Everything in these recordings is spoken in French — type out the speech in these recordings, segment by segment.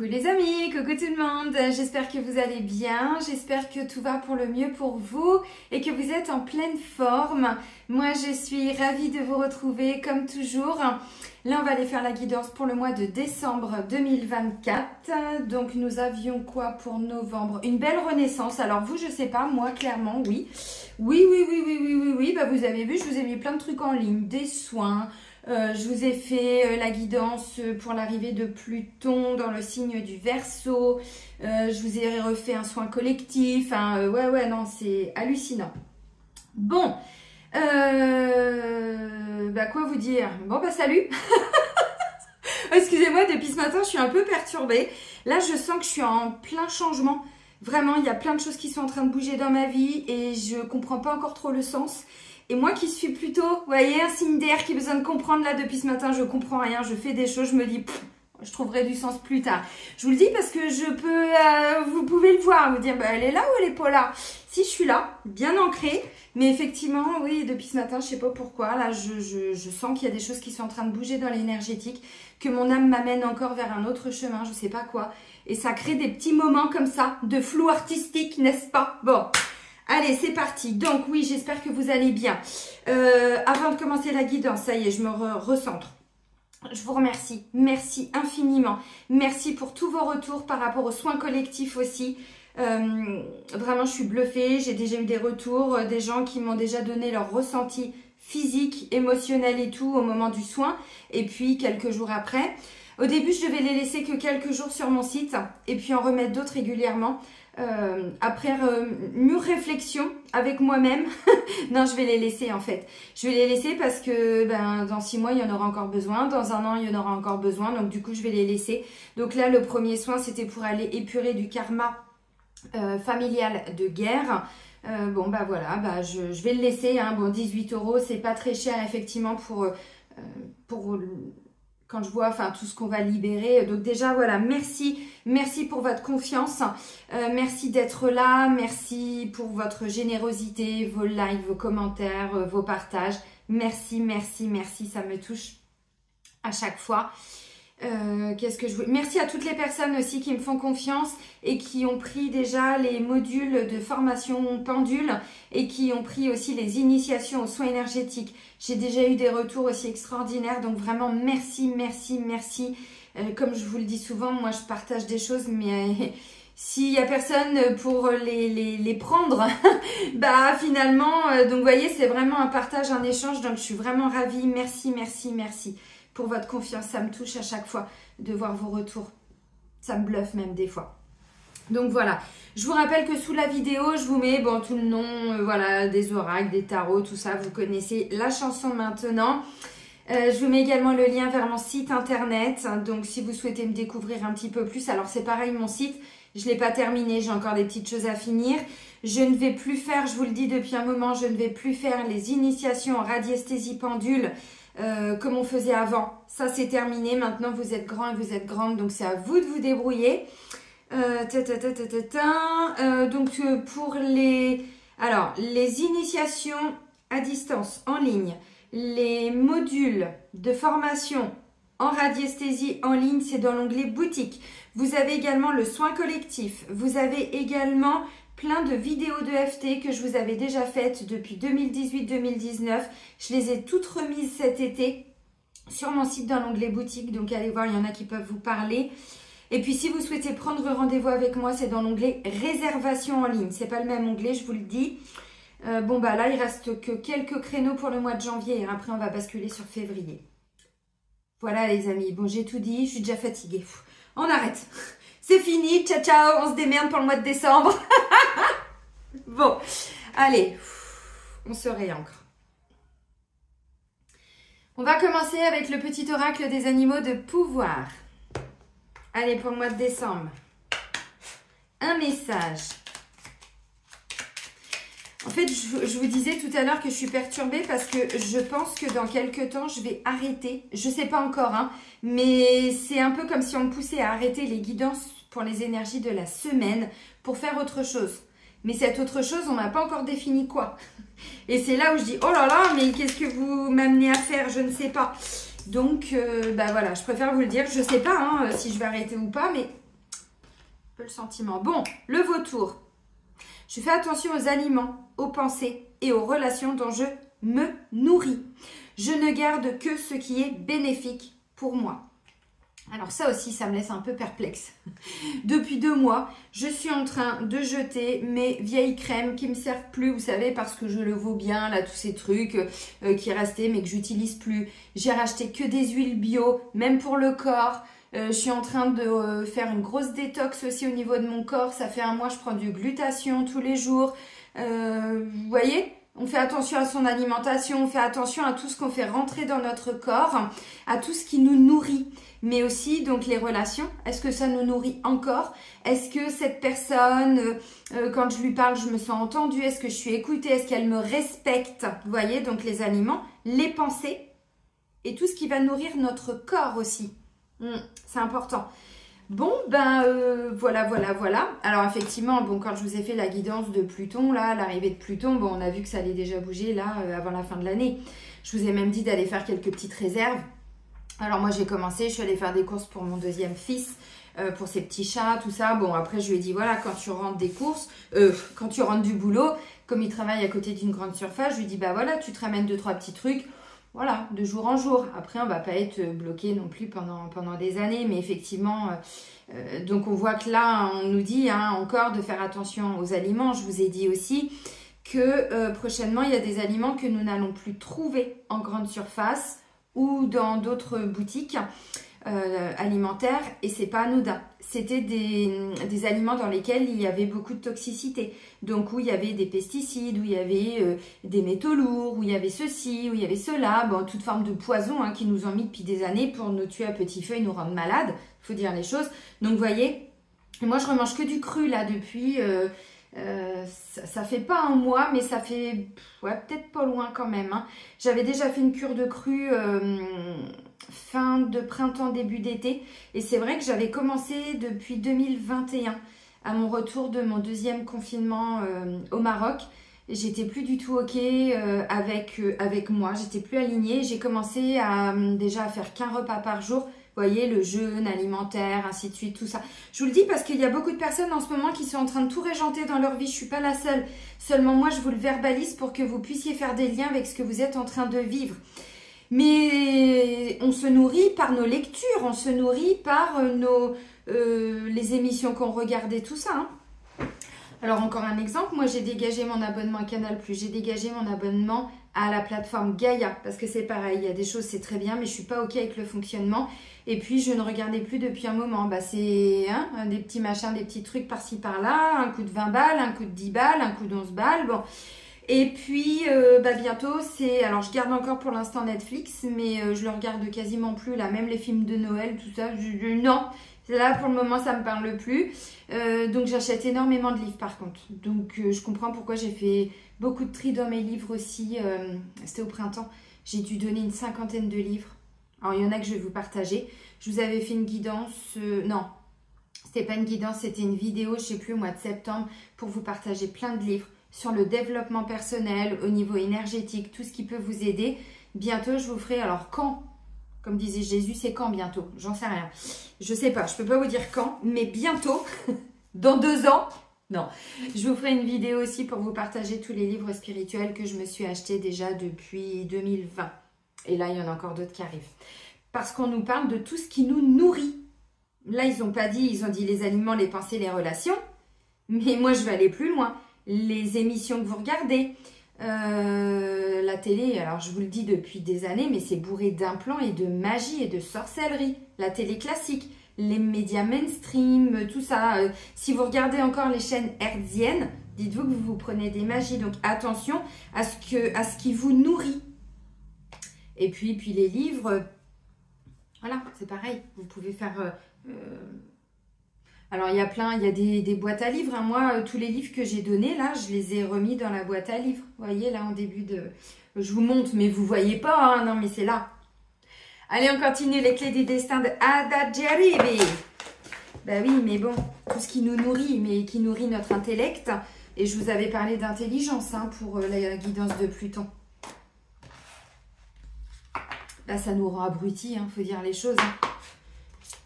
Coucou les amis, coucou tout le monde, j'espère que vous allez bien, j'espère que tout va pour le mieux pour vous et que vous êtes en pleine forme. Moi je suis ravie de vous retrouver comme toujours. Là on va aller faire la guidance pour le mois de décembre 2024. Donc nous avions quoi pour novembre? Une belle renaissance. Alors vous je sais pas, moi clairement oui. Oui. Bah, vous avez vu, je vous ai mis plein de trucs en ligne, des soins. Je vous ai fait la guidance pour l'arrivée de Pluton dans le signe du Verseau. Je vous ai refait un soin collectif. Ouais, non, c'est hallucinant. Bon, bah quoi vous dire? Bon, bah salut. Excusez-moi, depuis ce matin, je suis un peu perturbée. Là, je sens que je suis en plein changement. Vraiment, il y a plein de choses qui sont en train de bouger dans ma vie et je comprends pas encore trop le sens. Et moi qui suis plutôt, vous voyez, un signe d'air qui a besoin de comprendre, là depuis ce matin, je comprends rien, je fais des choses, je me dis, je trouverai du sens plus tard. Je vous le dis parce que je peux, vous pouvez le voir, vous dire, bah, elle est là ou elle est pas là? Si, je suis là, bien ancrée, mais effectivement, oui, depuis ce matin, je sais pas pourquoi, là, je sens qu'il y a des choses qui sont en train de bouger dans l'énergétique, que mon âme m'amène encore vers un autre chemin, je sais pas quoi, et ça crée des petits moments comme ça, de flou artistique, n'est-ce pas? Bon. Allez, c'est parti. Donc, oui, j'espère que vous allez bien. Avant de commencer la guidance, ça y est, je me recentre. Je vous remercie. Merci infiniment. Merci pour tous vos retours par rapport aux soins collectifs aussi. Vraiment, je suis bluffée. J'ai déjà eu des retours, des gens qui m'ont déjà donné leur ressenti physique, émotionnel et tout au moment du soin. Et puis, quelques jours après. Au début, je devais les laisser que quelques jours sur mon site et puis en remettre d'autres régulièrement. Après mûre réflexion avec moi-même, non, je vais les laisser en fait. Je vais les laisser parce que dans 6 mois, il y en aura encore besoin. Dans 1 an, il y en aura encore besoin. Donc du coup, je vais les laisser. Donc là, le premier soin, c'était pour aller épurer du karma familial de guerre. Bon, bah voilà, bah, je vais le laisser. Hein. Bon, 18 €, c'est pas très cher effectivement pour quand je vois enfin tout ce qu'on va libérer. Donc déjà voilà, merci pour votre confiance, merci d'être là, merci pour votre générosité, vos likes, vos commentaires, vos partages, merci, ça me touche à chaque fois. Merci à toutes les personnes aussi qui me font confiance et qui ont pris déjà les modules de formation pendule et qui ont pris aussi les initiations aux soins énergétiques. J'ai déjà eu des retours aussi extraordinaires, donc vraiment merci. Comme je vous le dis souvent, moi je partage des choses, mais s'il n'y a personne pour les prendre, bah finalement, donc vous voyez, c'est vraiment un partage, un échange, donc je suis vraiment ravie. Merci pour votre confiance, ça me touche à chaque fois de voir vos retours. Ça me bluffe même des fois. Donc voilà, je vous rappelle que sous la vidéo, je vous mets tout le nom, voilà, des oracles, des tarots, tout ça, vous connaissez la chanson maintenant. Je vous mets également le lien vers mon site internet, donc si vous souhaitez me découvrir un petit peu plus, alors c'est pareil, mon site, je ne l'ai pas terminé, j'ai encore des petites choses à finir. Je ne vais plus faire, je vous le dis depuis un moment, je ne vais plus faire les initiations en radiesthésie pendule, comme on faisait avant. Ça c'est terminé, maintenant vous êtes grand et vous êtes grande, donc c'est à vous de vous débrouiller. Donc pour les initiations à distance en ligne, les modules de formation en radiesthésie en ligne, c'est dans l'onglet boutique. Vous avez également le soin collectif, vous avez également plein de vidéos de FT que je vous avais déjà faites depuis 2018-2019. Je les ai toutes remises cet été sur mon site dans l'onglet boutique. Donc allez voir, il y en a qui peuvent vous parler. Et puis si vous souhaitez prendre rendez-vous avec moi, c'est dans l'onglet réservation en ligne. C'est pas le même onglet, je vous le dis. Là, il reste que quelques créneaux pour le mois de janvier. Et après, on va basculer sur février. Voilà les amis. Bon, j'ai tout dit, je suis déjà fatiguée. On arrête. C'est fini, ciao, on se démerde pour le mois de décembre. Bon, allez, on se réancre. On va commencer avec le petit oracle des animaux de pouvoir. Allez, pour le mois de décembre. Un message. En fait, je vous disais tout à l'heure que je suis perturbée parce que je pense que dans quelques temps, je vais arrêter. Je ne sais pas encore, hein, mais c'est un peu comme si on me poussait à arrêter les guidances pour les énergies de la semaine pour faire autre chose. Mais cette autre chose, on n'a pas encore défini quoi. Et c'est là où je dis, oh là là, mais qu'est-ce que vous m'amenez à faire? Je ne sais pas. Donc, voilà, je préfère vous le dire. Je ne sais pas si je vais arrêter ou pas, mais peu le sentiment. Bon, le vautour. Je fais attention aux aliments, aux pensées et aux relations dont je me nourris. Je ne garde que ce qui est bénéfique pour moi. Alors ça aussi, ça me laisse un peu perplexe. Depuis 2 mois, je suis en train de jeter mes vieilles crèmes qui ne me servent plus, vous savez, parce que je le vaux bien, là, tous ces trucs qui restaient mais que j'utilise plus. J'ai racheté que des huiles bio, même pour le corps. Je suis en train de faire une grosse détox aussi au niveau de mon corps. Ça fait 1 mois, je prends du glutathion tous les jours. Vous voyez ? On fait attention à son alimentation, on fait attention à tout ce qu'on fait rentrer dans notre corps, à tout ce qui nous nourrit. Mais aussi, donc, les relations. Est-ce que ça nous nourrit encore? Est-ce que cette personne, quand je lui parle, je me sens entendue? Est-ce que je suis écoutée? Est-ce qu'elle me respecte? Vous voyez, donc les aliments, les pensées et tout ce qui va nourrir notre corps aussi. C'est important. Bon, voilà. Alors, effectivement, bon, quand je vous ai fait la guidance de Pluton, là, l'arrivée de Pluton, bon, on a vu que ça allait déjà bouger, là, avant la fin de l'année. Je vous ai même dit d'aller faire quelques petites réserves. Alors, moi, j'ai commencé, je suis allée faire des courses pour mon 2e fils, pour ses petits chats, tout ça. Bon, après, je lui ai dit, voilà, quand tu rentres des courses, quand tu rentres du boulot, comme il travaille à côté d'une grande surface, je lui dis, bah voilà, tu te ramènes 2-3 petits trucs. Voilà, de jour en jour. Après, on ne va pas être bloqué non plus pendant des années. Mais effectivement, donc on voit que là, on nous dit encore de faire attention aux aliments. Je vous ai dit aussi que prochainement, il y a des aliments que nous n'allons plus trouver en grande surface ou dans d'autres boutiques alimentaires. Et c'est pas anodin. C'était des aliments dans lesquels il y avait beaucoup de toxicité. Donc où il y avait des pesticides, où il y avait des métaux lourds, où il y avait ceci, où il y avait cela. Bon, toute forme de poison qui nous ont mis depuis des années pour nous tuer à petit feu et nous rendre malades. Il faut dire les choses. Donc vous voyez, moi je remange que du cru là depuis... ça fait pas 1 mois, mais ça fait peut-être pas loin quand même. J'avais déjà fait une cure de cru fin de printemps, début d'été. Et c'est vrai que j'avais commencé depuis 2021, à mon retour de mon 2e confinement au Maroc. J'étais plus du tout ok avec moi, j'étais plus alignée. J'ai commencé déjà à faire qu'1 repas par jour. Vous voyez, le jeûne alimentaire, ainsi de suite, tout ça. Je vous le dis parce qu'il y a beaucoup de personnes en ce moment qui sont en train de tout régenter dans leur vie. Je ne suis pas la seule. Seulement moi, je vous le verbalise pour que vous puissiez faire des liens avec ce que vous êtes en train de vivre. Mais on se nourrit par nos lectures, on se nourrit par les émissions qu'on regarde et tout ça. Alors encore un exemple, moi j'ai dégagé mon abonnement à Canal+, j'ai dégagé mon abonnement à la plateforme Gaïa, parce que c'est pareil, il y a des choses c'est très bien, mais je suis pas ok avec le fonctionnement, et puis je ne regardais plus depuis un moment, c'est des petits machins, des petits trucs par-ci par-là, un coup de 20 balles, un coup de 10 balles, un coup de 11 balles, bon. Et puis bientôt alors je garde encore pour l'instant Netflix, mais je le regarde quasiment plus, là, même les films de Noël, tout ça, non. Là, pour le moment, ça ne me parle plus. Donc, j'achète énormément de livres, par contre. Donc, je comprends pourquoi j'ai fait beaucoup de tri dans mes livres aussi. C'était au printemps. J'ai dû donner une 50aine de livres. Alors, il y en a que je vais vous partager. Je vous avais fait une guidance. Non, c'était pas une guidance, c'était une vidéo, je ne sais plus, au mois de septembre, pour vous partager plein de livres sur le développement personnel, au niveau énergétique, tout ce qui peut vous aider. Bientôt, je vous ferai... Alors, quand ? Comme disait Jésus, c'est quand bientôt? J'en sais rien. Je sais pas, je peux pas vous dire quand, mais bientôt, dans 2 ans, non. Je vous ferai une vidéo aussi pour vous partager tous les livres spirituels que je me suis achetés déjà depuis 2020. Et là, il y en a encore d'autres qui arrivent. Parce qu'on nous parle de tout ce qui nous nourrit. Là, ils n'ont pas dit, ils ont dit les aliments, les pensées, les relations. Mais moi, je vais aller plus loin. Les émissions que vous regardez, la télé, alors je vous le dis depuis des années, mais c'est bourré d'implants et de magie et de sorcellerie. La télé classique, les médias mainstream, tout ça. Si vous regardez encore les chaînes hertziennes, dites-vous que vous vous prenez des magies. Donc attention à ce qui vous nourrit. Et puis les livres, voilà, c'est pareil. Vous pouvez faire... Alors, il y a des boîtes à livres. Moi, tous les livres que j'ai donnés, là, je les ai remis dans la boîte à livres. Vous voyez, là, en début de... Je vous montre, mais vous voyez pas, non, mais c'est là. Allez, on continue. Les clés du destin de Ada Jaribi. Ben oui, mais bon, tout ce qui nous nourrit, mais qui nourrit notre intellect. Et je vous avais parlé d'intelligence pour la guidance de Pluton. Là, ça nous rend abrutis, faut dire les choses.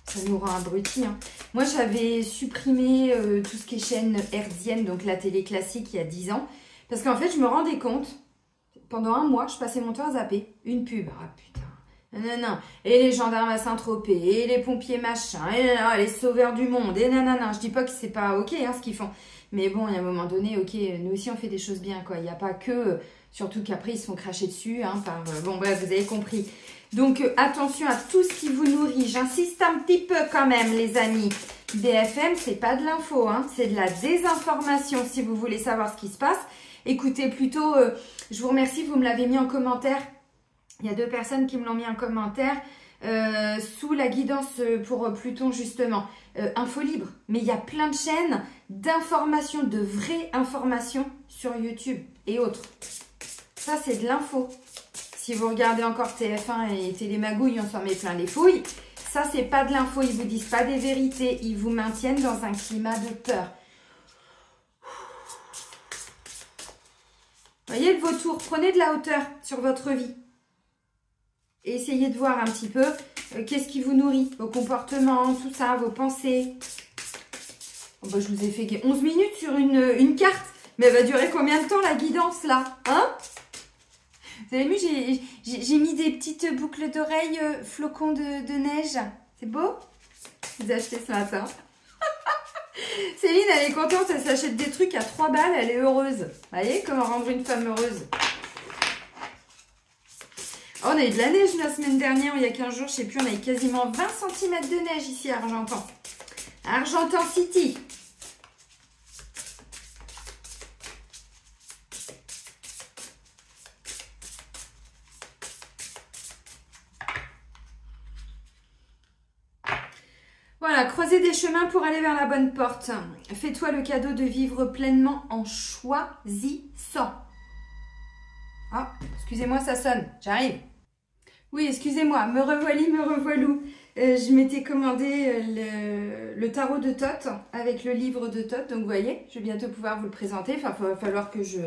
Ça nous rend abrutis. Moi, j'avais supprimé tout ce qui est chaîne hertzienne, donc la télé classique, il y a 10 ans. Parce qu'en fait, je me rendais compte, pendant un mois, je passais mon temps à zapper. Une pub, ah putain. Non. Et les gendarmes à Saint-Tropez, et les pompiers machin, et les sauveurs du monde, et nanana. Je dis pas que c'est pas ok hein, ce qu'ils font. Mais bon, il y a un moment donné, ok, nous aussi on fait des choses bien, quoi. Il n'y a pas que, surtout qu'après ils se font cracher dessus, hein, bon bref, vous avez compris. Donc attention à tout ce qui vous nourrit. J'insiste un petit peu quand même, les amis. BFM, c'est pas de l'info, hein, c'est de la désinformation. Si vous voulez savoir ce qui se passe, écoutez plutôt, je vous remercie, vous me l'avez mis en commentaire. Il y a 2 personnes qui me l'ont mis en commentaire. Sous la guidance pour Pluton justement, Info Libre, mais il y a plein de chaînes d'informations, de vraies informations sur YouTube et autres. Ça c'est de l'info. Si vous regardez encore TF1 et Télémagouille, on s'en met plein les fouilles. Ça c'est pas de l'info, ils vous disent pas des vérités, ils vous maintiennent dans un climat de peur. Voyez le vautour, prenez de la hauteur sur votre vie. Et essayez de voir un petit peu qu'est-ce qui vous nourrit, vos comportements, tout ça, vos pensées. Oh bah, je vous ai fait 11 minutes sur une carte. Mais elle va durer combien de temps la guidance là, hein? Vous avez vu, j'ai mis des petites boucles d'oreilles flocons de neige. C'est beau? Je les ai achetés ce matin. Céline, elle est contente, elle s'achète des trucs à 3 balles, elle est heureuse. Vous voyez comment rendre une femme heureuse? Oh, on a eu de la neige la semaine dernière, il y a 15 jours, je sais plus, on a eu quasiment 20 cm de neige ici à Argentan. Argentan City. Voilà, croiser des chemins pour aller vers la bonne porte. Fais-toi le cadeau de vivre pleinement en choisissant. Ah, excusez-moi, ça sonne, j'arrive. Oui, excusez-moi, me revoilà, me revoilou. Je m'étais commandé le tarot de Thoth avec le livre de Thoth. Donc, vous voyez, je vais bientôt pouvoir vous le présenter. Enfin, il va falloir que je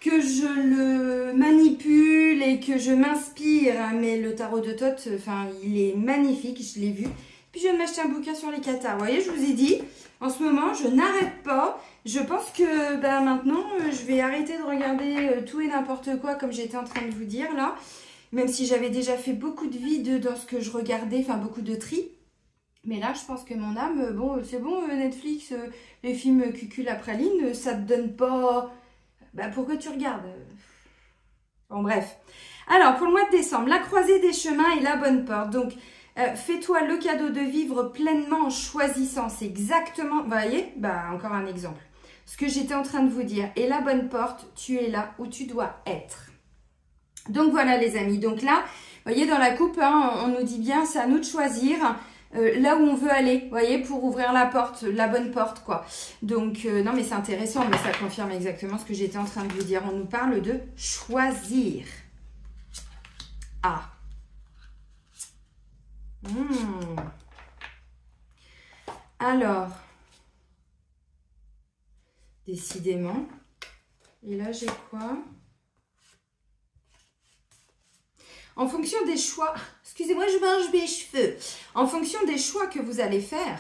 le manipule et que je m'inspire. Mais le tarot de Thoth, enfin, il est magnifique, je l'ai vu. Puis, je viens de m'acheter un bouquin sur les cathares. Vous voyez, je vous ai dit, en ce moment, je n'arrête pas. Je pense que maintenant, je vais arrêter de regarder tout et n'importe quoi comme j'étais en train de vous dire là. Même si j'avais déjà fait beaucoup de vide dans ce que je regardais, enfin beaucoup de tri. Mais là, je pense que mon âme, bon, c'est bon, Netflix, les films cucul à praline, ça te donne pas... Bah, pourquoi tu regardes? Bon, bref. Alors, pour le mois de décembre, la croisée des chemins et la bonne porte. Donc, fais-toi le cadeau de vivre pleinement en choisissant. C'est exactement, vous voyez, bah, encore un exemple. Ce que j'étais en train de vous dire. Et la bonne porte, tu es là où tu dois être. Donc voilà les amis, donc là, vous voyez dans la coupe, hein, on nous dit bien, c'est à nous de choisir là où on veut aller, vous voyez, pour ouvrir la porte, la bonne porte quoi. Donc non mais c'est intéressant, mais ça confirme exactement ce que j'étais en train de vous dire. On nous parle de choisir. Ah. Alors, décidément, et là j'ai quoi ? En fonction des choix, excusez-moi, je mange mes cheveux. En fonction des choix que vous allez faire,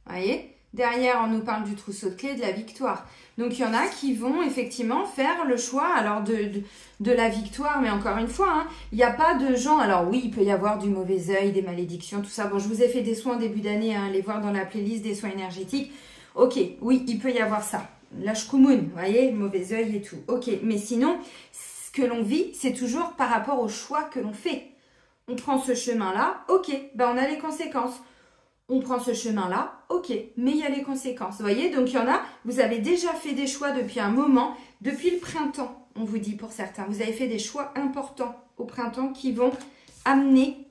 voyez, derrière, on nous parle du trousseau de clés, de la victoire. Donc, il y en a qui vont effectivement faire le choix alors de la victoire. Mais encore une fois, hein, il n'y a pas de gens... Alors oui, il peut y avoir du mauvais œil, des malédictions, tout ça. Bon, je vous ai fait des soins en début d'année, hein, allez voir dans la playlist des soins énergétiques. Ok, oui, il peut y avoir ça. L'ashkumun, vous voyez, mauvais œil et tout. Ok, mais sinon... que l'on vit, c'est toujours par rapport au choix que l'on fait. On prend ce chemin-là, ok, ben on a les conséquences. On prend ce chemin-là, ok, mais il y a les conséquences. Vous voyez, donc il y en a, vous avez déjà fait des choix depuis un moment, depuis le printemps, on vous dit pour certains. Vous avez fait des choix importants au printemps qui vont amener,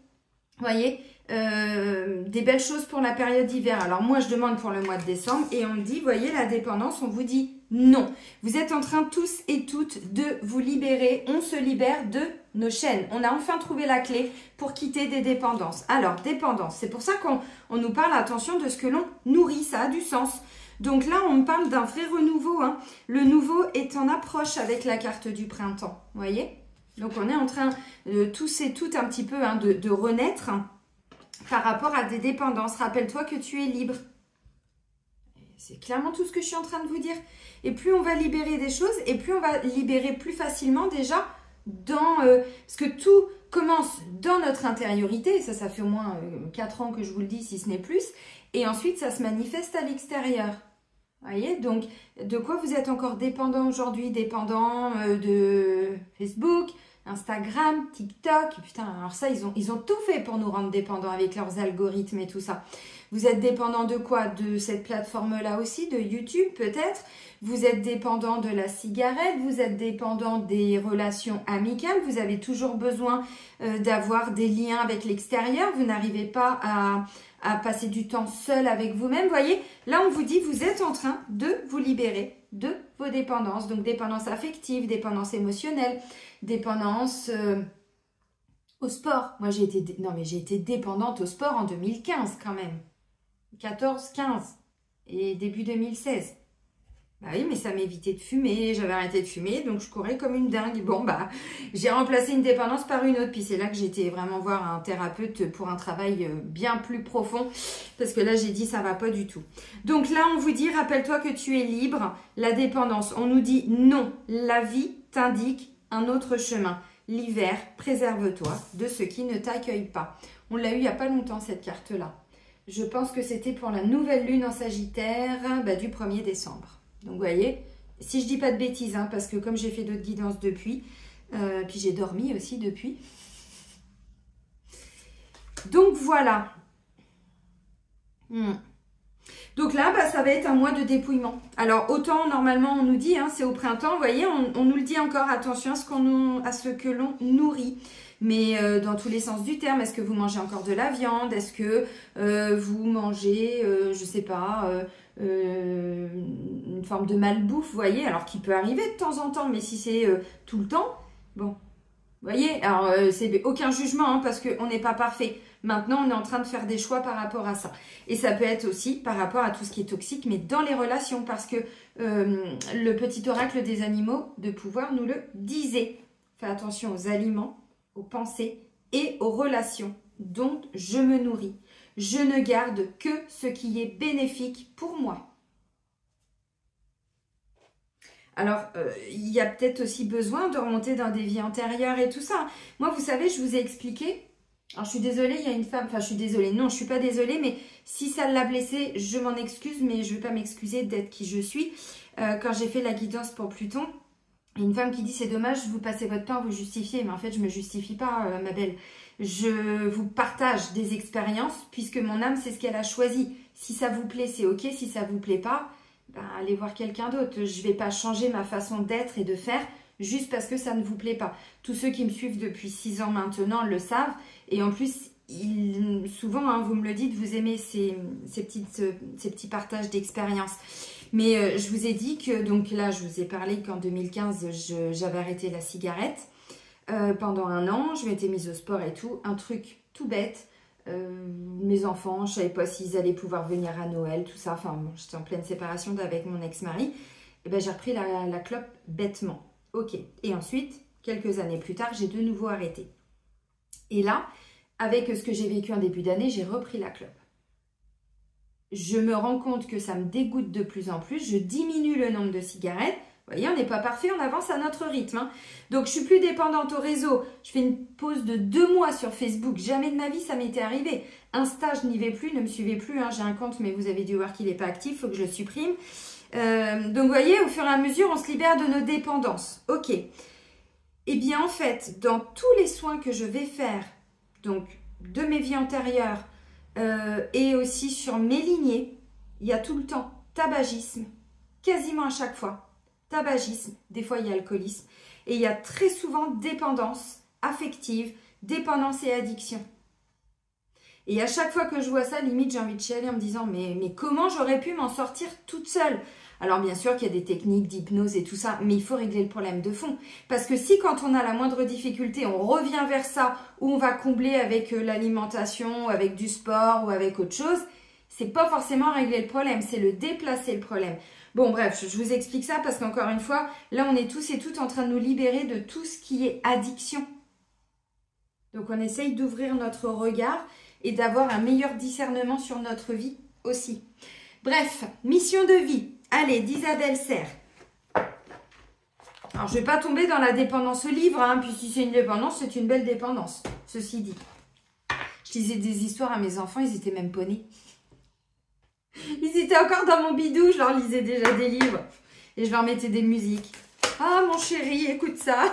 vous voyez, des belles choses pour la période d'hiver. Alors moi, je demande pour le mois de décembre et on me dit, vous voyez, la dépendance, on vous dit non. Vous êtes en train tous et toutes de vous libérer. On se libère de nos chaînes. On a enfin trouvé la clé pour quitter des dépendances. Alors, dépendance, c'est pour ça qu'on nous parle, attention, de ce que l'on nourrit. Ça a du sens. Donc là, on me parle d'un vrai renouveau. Hein. Le nouveau est en approche avec la carte du printemps. Vous voyez? Donc, on est en train, tous et toutes, un petit peu, hein, de renaître. par rapport à des dépendances. Rappelle-toi que tu es libre. C'est clairement tout ce que je suis en train de vous dire. Et plus on va libérer des choses, et plus on va libérer plus facilement déjà dans... parce que tout commence dans notre intériorité. Ça fait au moins 4 ans que je vous le dis, si ce n'est plus. Et ensuite, ça se manifeste à l'extérieur. Vous voyez? Donc, de quoi vous êtes encore dépendant aujourd'hui? Dépendant de Facebook, Instagram, TikTok. Putain, alors ça, ils ont tout fait pour nous rendre dépendants avec leurs algorithmes et tout ça. Vous êtes dépendant de quoi? De cette plateforme-là aussi, de YouTube peut-être. Vous êtes dépendant de la cigarette, vous êtes dépendant des relations amicales. Vous avez toujours besoin d'avoir des liens avec l'extérieur. Vous n'arrivez pas à passer du temps seul avec vous-même. Vous voyez, là on vous dit, vous êtes en train de vous libérer de vos dépendances. Donc dépendance affective, dépendance émotionnelle, dépendance au sport. Moi j'ai été dépendante au sport en 2015 quand même. 14, 15 et début 2016. Bah oui, mais ça m'évitait de fumer, j'avais arrêté de fumer, donc je courais comme une dingue. Bon, bah, j'ai remplacé une dépendance par une autre, puis c'est là que j'étais vraiment voir un thérapeute pour un travail bien plus profond, parce que là, j'ai dit, ça va pas du tout. Donc là, on vous dit, rappelle-toi que tu es libre, la dépendance. On nous dit, non, la vie t'indique un autre chemin. L'hiver, préserve-toi de ce qui ne t'accueille pas. On l'a eu il n'y a pas longtemps, cette carte-là. Je pense que c'était pour la nouvelle lune en Sagittaire du 1er décembre. Donc, vous voyez, si je dis pas de bêtises, hein, parce que comme j'ai fait d'autres guidances depuis, puis j'ai dormi aussi depuis. Donc, voilà. Donc là, ça va être un mois de dépouillement. Alors, autant, normalement, on nous dit, hein, c'est au printemps, vous voyez, on nous le dit encore, attention à ce que l'on nourrit. Mais dans tous les sens du terme, est-ce que vous mangez encore de la viande? Est-ce que vous mangez, je sais pas, une forme de malbouffe, vous voyez? Alors, qui peut arriver de temps en temps, mais si c'est tout le temps, bon. Vous voyez? Alors, c'est aucun jugement, hein, parce qu'on n'est pas parfait. Maintenant, on est en train de faire des choix par rapport à ça. Et ça peut être aussi par rapport à tout ce qui est toxique, mais dans les relations, parce que le petit oracle des animaux de pouvoir nous le disait. Fais attention aux aliments, aux pensées et aux relations dont je me nourris. Je ne garde que ce qui est bénéfique pour moi. Alors, il y a peut-être aussi besoin de remonter dans des vies antérieures et tout ça. Moi, vous savez, je vous ai expliqué. Alors, je suis désolée, il y a une femme... Enfin, je suis désolée. Non, je ne suis pas désolée, mais si ça l'a blessée, je m'en excuse, mais je ne vais pas m'excuser d'être qui je suis. Quand j'ai fait la guidance pour Pluton, une femme qui dit, c'est dommage, vous passez votre temps à vous justifier. Mais en fait, je ne me justifie pas, ma belle. Je vous partage des expériences, puisque mon âme, c'est ce qu'elle a choisi. Si ça vous plaît, c'est ok. Si ça ne vous plaît pas, allez voir quelqu'un d'autre. Je ne vais pas changer ma façon d'être et de faire juste parce que ça ne vous plaît pas. Tous ceux qui me suivent depuis 6 ans maintenant le savent. Et en plus, souvent, hein, vous me le dites, vous aimez ces petits partages d'expériences. Mais je vous ai dit que, donc là, je vous ai parlé qu'en 2015, j'avais arrêté la cigarette. Pendant 1 an, je m'étais mise au sport et tout. Un truc tout bête. Mes enfants, je ne savais pas s'ils allaient pouvoir venir à Noël, tout ça. Enfin, bon, j'étais en pleine séparation avec mon ex-mari. Et ben, j'ai repris la clope bêtement. Ok. Et ensuite, quelques années plus tard, j'ai de nouveau arrêté. Et là, avec ce que j'ai vécu en début d'année, j'ai repris la clope. Je me rends compte que ça me dégoûte de plus en plus. Je diminue le nombre de cigarettes. Vous voyez, on n'est pas parfait, on avance à notre rythme. Hein. Donc, je suis plus dépendante au réseau. Je fais une pause de 2 mois sur Facebook. Jamais de ma vie, ça m'était arrivé. Insta, je n'y vais plus, ne me suivez plus. Hein. J'ai un compte, mais vous avez dû voir qu'il n'est pas actif. Il faut que je le supprime. Donc, vous voyez, au fur et à mesure, on se libère de nos dépendances. Ok. Eh bien, en fait, dans tous les soins que je vais faire, donc de mes vies antérieures et aussi sur mes lignées, il y a tout le temps tabagisme, quasiment à chaque fois. Tabagisme, des fois il y a alcoolisme, et il y a très souvent dépendance affective, dépendance et addiction. Et à chaque fois que je vois ça, limite j'ai envie de chialer en me disant mais comment j'aurais pu m'en sortir toute seule? Alors bien sûr qu'il y a des techniques d'hypnose et tout ça, mais il faut régler le problème de fond. Parce que si quand on a la moindre difficulté, on revient vers ça, ou on va combler avec l'alimentation, avec du sport ou avec autre chose, c'est pas forcément régler le problème, c'est le déplacer le problème. Bon bref, je vous explique ça parce qu'encore une fois, là on est tous et toutes en train de nous libérer de tout ce qui est addiction. Donc on essaye d'ouvrir notre regard et d'avoir un meilleur discernement sur notre vie aussi. Bref, mission de vie. Allez, d'Isabelle Serre. Alors, je ne vais pas tomber dans la dépendance au livre, hein, puis si c'est une dépendance, c'est une belle dépendance, ceci dit. Je lisais des histoires à mes enfants, ils étaient même pas nés. Ils étaient encore dans mon bidou, je leur lisais déjà des livres. Et je leur mettais des musiques. Ah, mon chéri, écoute ça.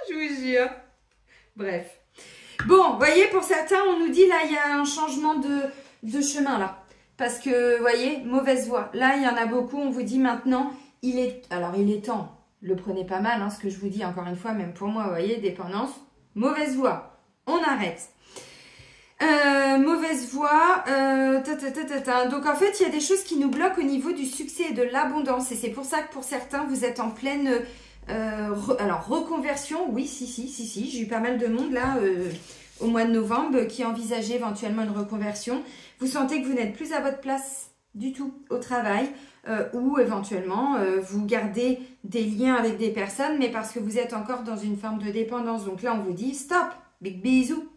Je vous jure. Bref. Bon, vous voyez, pour certains, on nous dit, là, il y a un changement de chemin, là. Parce que, vous voyez, mauvaise voie. Là, il y en a beaucoup, on vous dit maintenant, alors, il est temps. Le prenez pas mal, hein, ce que je vous dis, encore une fois, même pour moi, vous voyez, dépendance, mauvaise voie. On arrête. Mauvaise voie. Donc, en fait, il y a des choses qui nous bloquent au niveau du succès et de l'abondance. Et c'est pour ça que pour certains, vous êtes en pleine... reconversion, oui, si. J'ai eu pas mal de monde, là, au mois de novembre, qui envisageait éventuellement une reconversion. Vous sentez que vous n'êtes plus à votre place du tout au travail. Ou éventuellement, vous gardez des liens avec des personnes, mais parce que vous êtes encore dans une forme de dépendance. Donc là, on vous dit, stop, big bisous.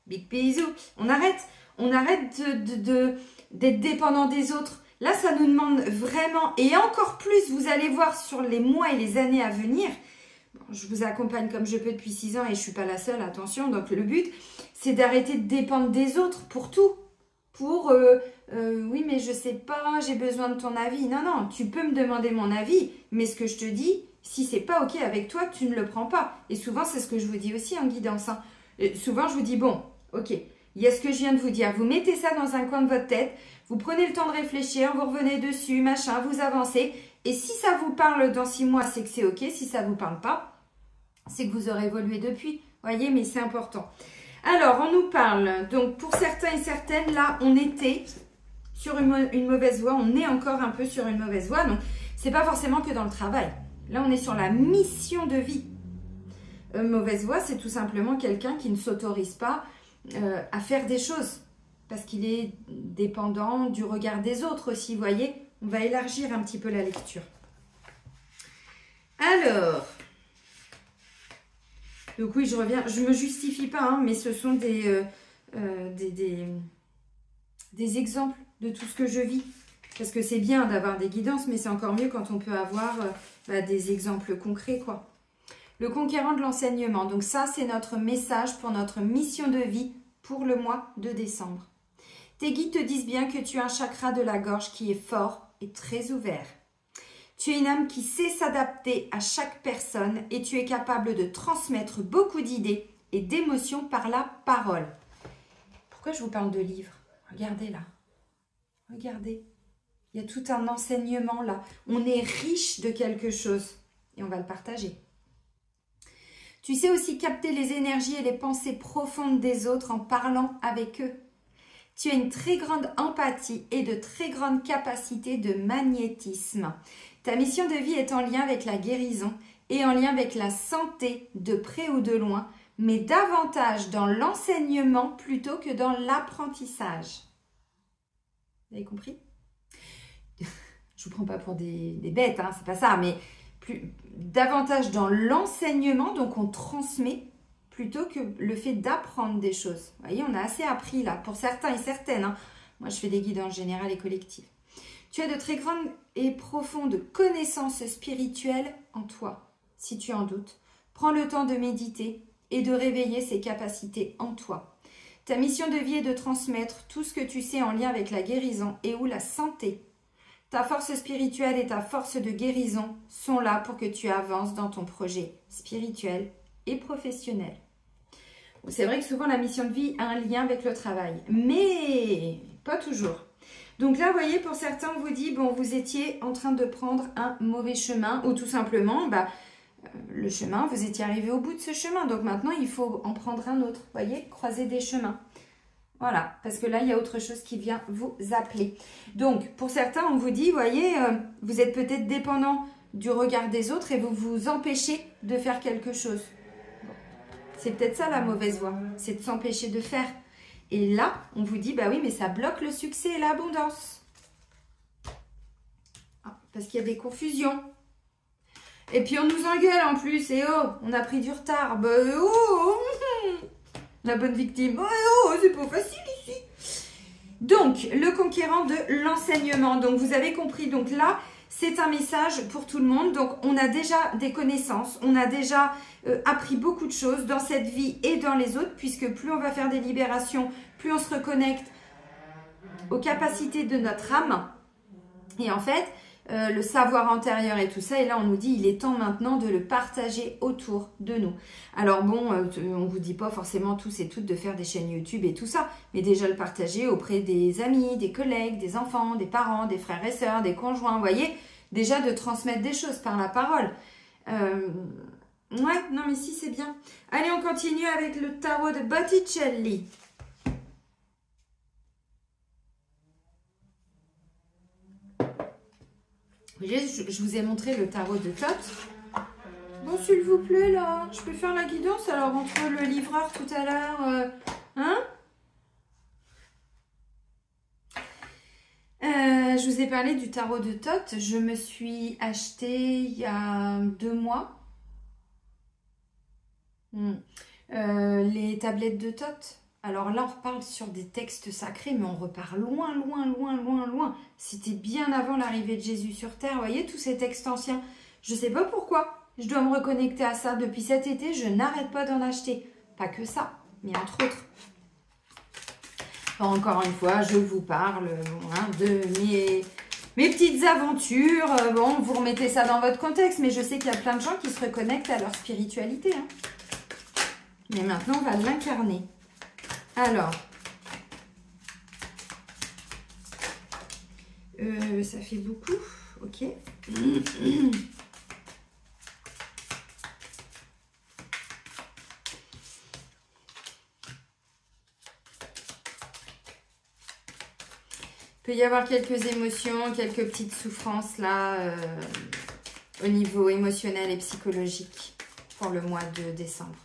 Big bisous. On arrête d'être dépendant des autres. Là, ça nous demande vraiment, et encore plus, vous allez voir sur les mois et les années à venir. Bon, je vous accompagne comme je peux depuis 6 ans et je ne suis pas la seule, attention. Donc le but, c'est d'arrêter de dépendre des autres pour tout. Pour, oui, mais je sais pas, j'ai besoin de ton avis. Non, tu peux me demander mon avis, mais ce que je te dis, si c'est pas OK avec toi, tu ne le prends pas. Et souvent, c'est ce que je vous dis aussi en guidance. Hein. Souvent, je vous dis, bon, OK, il y a ce que je viens de vous dire. Vous mettez ça dans un coin de votre tête, vous prenez le temps de réfléchir, vous revenez dessus, machin, vous avancez. Et si ça vous parle dans 6 mois, c'est que c'est OK. Si ça ne vous parle pas, c'est que vous aurez évolué depuis. Voyez, mais c'est important. Alors, on nous parle, donc pour certains et certaines, là, on était sur une mauvaise voie, on est encore un peu sur une mauvaise voie. Donc, c'est pas forcément que dans le travail. Là, on est sur la mission de vie. Mauvaise voie, c'est tout simplement quelqu'un qui ne s'autorise pas à faire des choses. Parce qu'il est dépendant du regard des autres aussi, vous voyez. On va élargir un petit peu la lecture. Alors, donc oui, je reviens, je ne me justifie pas, hein, mais ce sont des exemples de tout ce que je vis. Parce que c'est bien d'avoir des guidances, mais c'est encore mieux quand on peut avoir des exemples concrets, quoi. Le conquérant de l'enseignement. Donc ça, c'est notre message pour notre mission de vie pour le mois de décembre. Tes guides te disent bien que tu as un chakra de la gorge qui est fort et très ouvert. Tu es une âme qui sait s'adapter à chaque personne et tu es capable de transmettre beaucoup d'idées et d'émotions par la parole. Pourquoi je vous parle de livres? Regardez là. Regardez. Il y a tout un enseignement là. On est riche de quelque chose et on va le partager. Tu sais aussi capter les énergies et les pensées profondes des autres en parlant avec eux. Tu as une très grande empathie et de très grandes capacités de magnétisme. Ta mission de vie est en lien avec la guérison et en lien avec la santé de près ou de loin, mais davantage dans l'enseignement plutôt que dans l'apprentissage. Vous avez compris? Je ne vous prends pas pour des bêtes, hein, c'est pas ça, mais davantage dans l'enseignement, donc on transmet, plutôt que le fait d'apprendre des choses. Vous voyez, on a assez appris là, pour certains et certaines. Hein. Moi, je fais des guidances générales et collectives. Tu as de très grandes et profondes connaissances spirituelles en toi. Si tu en doutes, prends le temps de méditer et de réveiller ces capacités en toi. Ta mission de vie est de transmettre tout ce que tu sais en lien avec la guérison et ou la santé. Ta force spirituelle et ta force de guérison sont là pour que tu avances dans ton projet spirituel et professionnel. C'est vrai que souvent la mission de vie a un lien avec le travail, mais pas toujours. Donc là, vous voyez, pour certains, on vous dit, bon, vous étiez en train de prendre un mauvais chemin, ou tout simplement, le chemin, vous étiez arrivé au bout de ce chemin, donc maintenant, il faut en prendre un autre, vous voyez, croiser des chemins. Voilà, parce que là, il y a autre chose qui vient vous appeler. Donc, pour certains, on vous dit, vous voyez, vous êtes peut-être dépendant du regard des autres et vous vous empêchez de faire quelque chose. C'est peut-être ça la mauvaise voie, c'est de s'empêcher de faire. Et là, on vous dit, bah oui, mais ça bloque le succès et l'abondance. Ah, parce qu'il y a des confusions. Et puis on nous engueule en plus, et oh, on a pris du retard. Bah, oh. La bonne victime. Oh, c'est pas facile ici. Donc, le conquérant de l'enseignement. Donc, vous avez compris. Donc là, c'est un message pour tout le monde. Donc, on a déjà des connaissances. On a déjà appris beaucoup de choses dans cette vie et dans les autres. Puisque plus on va faire des libérations, plus on se reconnecte aux capacités de notre âme. Et en fait, le savoir antérieur et tout ça, et là on nous dit il est temps maintenant de le partager autour de nous. Alors bon, on vous dit pas forcément tous et toutes de faire des chaînes YouTube et tout ça, mais déjà le partager auprès des amis, des collègues, des enfants, des parents, des frères et sœurs, des conjoints, vous voyez, déjà de transmettre des choses par la parole. Ouais, non mais si c'est bien. Allez, on continue avec le tarot de Botticelli. Je vous ai montré le tarot de Thoth. Bon, s'il vous plaît, là, je peux faire la guidance alors entre le livreur tout à l'heure, hein? Je vous ai parlé du tarot de Thoth. Je me suis acheté il y a 2 mois les tablettes de Thoth. Alors là, on reparle sur des textes sacrés, mais on repart loin, loin, loin, loin, loin. C'était bien avant l'arrivée de Jésus sur Terre. Vous voyez, tous ces textes anciens. Je ne sais pas pourquoi. Je dois me reconnecter à ça. Depuis cet été, je n'arrête pas d'en acheter. Pas que ça, mais entre autres. Encore une fois, je vous parle de mes petites aventures. Bon, vous remettez ça dans votre contexte, mais je sais qu'il y a plein de gens qui se reconnectent à leur spiritualité. Hein. Mais maintenant, on va l'incarner. Alors, ça fait beaucoup, ok. Il peut y avoir quelques émotions, quelques petites souffrances là, au niveau émotionnel et psychologique pour le mois de décembre.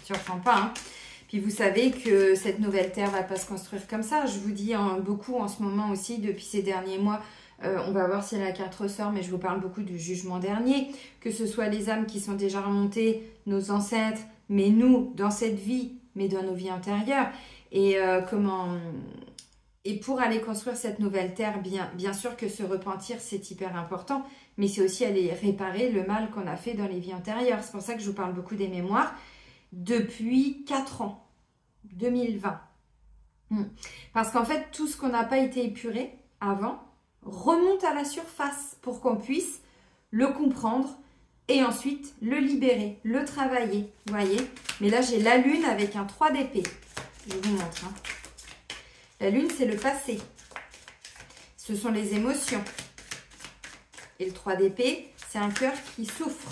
Surprend pas, hein. Puis vous savez que cette nouvelle terre va pas se construire comme ça. Je vous dis beaucoup en ce moment aussi, depuis ces derniers mois, on va voir si la carte ressort, mais je vous parle beaucoup du jugement dernier, que ce soit les âmes qui sont déjà remontées, nos ancêtres, mais nous, dans cette vie, mais dans nos vies antérieures. Et pour aller construire cette nouvelle terre, bien sûr que se repentir, c'est hyper important, mais c'est aussi aller réparer le mal qu'on a fait dans les vies antérieures. C'est pour ça que je vous parle beaucoup des mémoires. Depuis 4 ans, 2020. Parce qu'en fait, tout ce qu'on n'a pas été épuré avant remonte à la surface pour qu'on puisse le comprendre et ensuite le libérer, le travailler. Vous voyez? Mais là, j'ai la lune avec un 3 d'épée. Je vous montre. Hein. La lune, c'est le passé. Ce sont les émotions. Et le 3 d'épée, c'est un cœur qui souffre.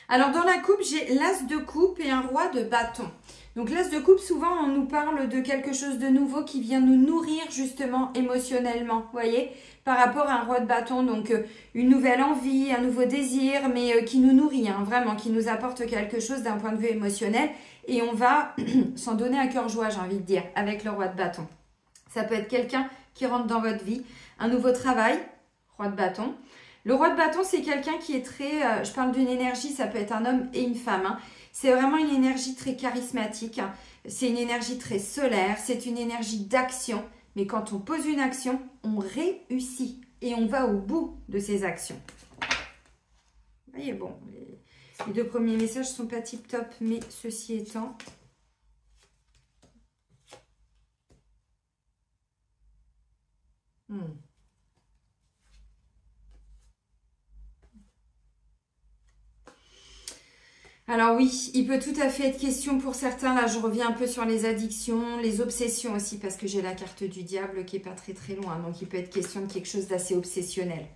Alors, dans la coupe, j'ai l'as de coupe et un roi de bâton. Donc, l'as de coupe, souvent, on nous parle de quelque chose de nouveau qui vient nous nourrir, justement, émotionnellement, vous voyez, par rapport à un roi de bâton. Donc, une nouvelle envie, un nouveau désir, mais qui nous nourrit, hein, vraiment, qui nous apporte quelque chose d'un point de vue émotionnel. Et on va s'en donner à cœur joie, j'ai envie de dire, avec le roi de bâton. Ça peut être quelqu'un qui rentre dans votre vie, un nouveau travail, roi de bâton. Le roi de bâton, c'est quelqu'un qui est très... je parle d'une énergie, ça peut être un homme et une femme. Hein. C'est vraiment une énergie très charismatique. Hein. C'est une énergie très solaire. C'est une énergie d'action. Mais quand on pose une action, on réussit. Et on va au bout de ces actions. Vous voyez, bon, les 2 premiers messages ne sont pas tip-top. Mais ceci étant... Alors oui, il peut tout à fait être question pour certains, là je reviens un peu sur les addictions, les obsessions aussi, parce que j'ai la carte du diable qui n'est pas très très loin, donc il peut être question de quelque chose d'assez obsessionnel.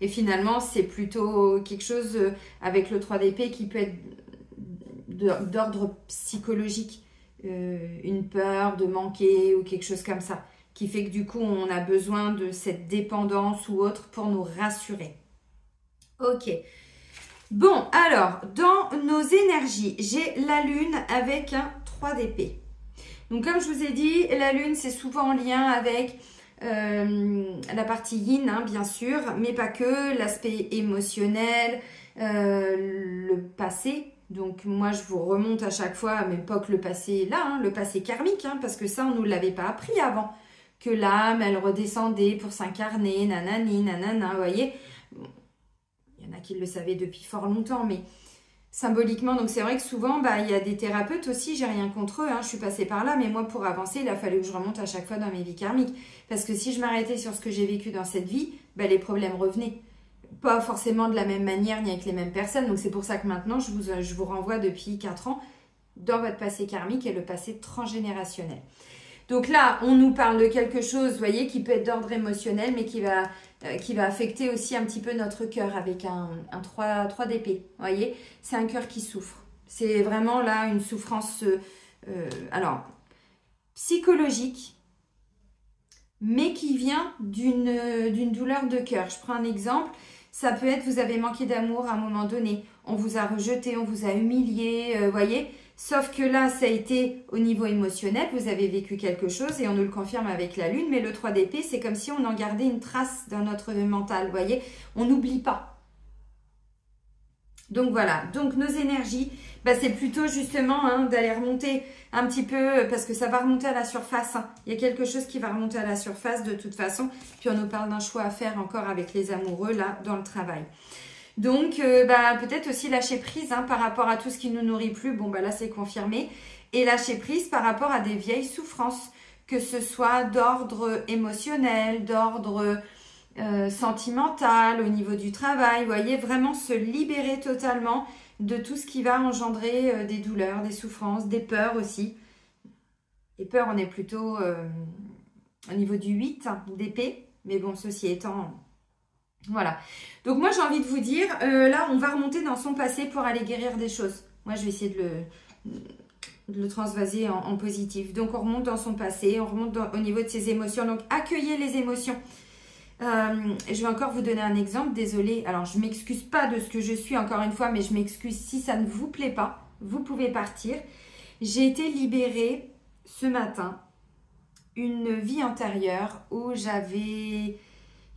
Et finalement, c'est plutôt quelque chose avec le 3 d'épée qui peut être d'ordre psychologique, une peur de manquer ou quelque chose comme ça, qui fait que du coup on a besoin de cette dépendance ou autre pour nous rassurer. Ok. Bon, alors, dans nos énergies, j'ai la lune avec un 3 d'épée. Donc, comme je vous ai dit, la lune, c'est souvent en lien avec la partie yin, hein, bien sûr, mais pas que, l'aspect émotionnel, le passé. Donc moi, je vous remonte à chaque fois, même pas que le passé là, hein, le passé karmique, hein, parce que ça, on ne nous l'avait pas appris avant. Que l'âme, elle redescendait pour s'incarner, nanani, nanana, vous voyez. Il y en a qui le savaient depuis fort longtemps, mais symboliquement, donc c'est vrai que souvent, bah, il y a des thérapeutes aussi, j'ai rien contre eux, hein, je suis passée par là, mais moi, pour avancer, il a fallu que je remonte à chaque fois dans mes vies karmiques. Parce que si je m'arrêtais sur ce que j'ai vécu dans cette vie, bah, les problèmes revenaient. Pas forcément de la même manière, ni avec les mêmes personnes. Donc c'est pour ça que maintenant, je vous renvoie depuis 4 ans dans votre passé karmique et le passé transgénérationnel. Donc là, on nous parle de quelque chose, vous voyez, qui peut être d'ordre émotionnel, mais qui va affecter aussi un petit peu notre cœur avec un 3 d'épée. Vous voyez, c'est un cœur qui souffre. C'est vraiment là une souffrance, alors, psychologique, mais qui vient d'une douleur de cœur. Je prends un exemple. Ça peut être, vous avez manqué d'amour à un moment donné. On vous a rejeté, on vous a humilié, vous voyez. Sauf que là, ça a été au niveau émotionnel, vous avez vécu quelque chose et on nous le confirme avec la lune. Mais le 3 d'épée, c'est comme si on en gardait une trace dans notre mental, vous voyez. On n'oublie pas. Donc voilà, donc nos énergies, bah, c'est plutôt justement hein, d'aller remonter un petit peu, parce que ça va remonter à la surface. Hein. Il y a quelque chose qui va remonter à la surface de toute façon. Puis on nous parle d'un choix à faire encore avec les amoureux là, dans le travail. Donc, bah, peut-être aussi lâcher prise hein, par rapport à tout ce qui ne nous nourrit plus. Bon, bah là, c'est confirmé. Et lâcher prise par rapport à des vieilles souffrances, que ce soit d'ordre émotionnel, d'ordre sentimental, au niveau du travail. Vous voyez, vraiment se libérer totalement de tout ce qui va engendrer des douleurs, des souffrances, des peurs aussi. Les peurs, on est plutôt au niveau du 8 hein, d'épée. Mais bon, ceci étant... Voilà. Donc moi j'ai envie de vous dire, là on va remonter dans son passé pour aller guérir des choses. Moi je vais essayer de le transvaser en positif. Donc on remonte dans son passé, on remonte au niveau de ses émotions. Donc accueillez les émotions. Je vais encore vous donner un exemple, désolée. Alors je ne m'excuse pas de ce que je suis encore une fois, mais je m'excuse si ça ne vous plaît pas. Vous pouvez partir. J'ai été libérée ce matin, une vie antérieure où j'avais...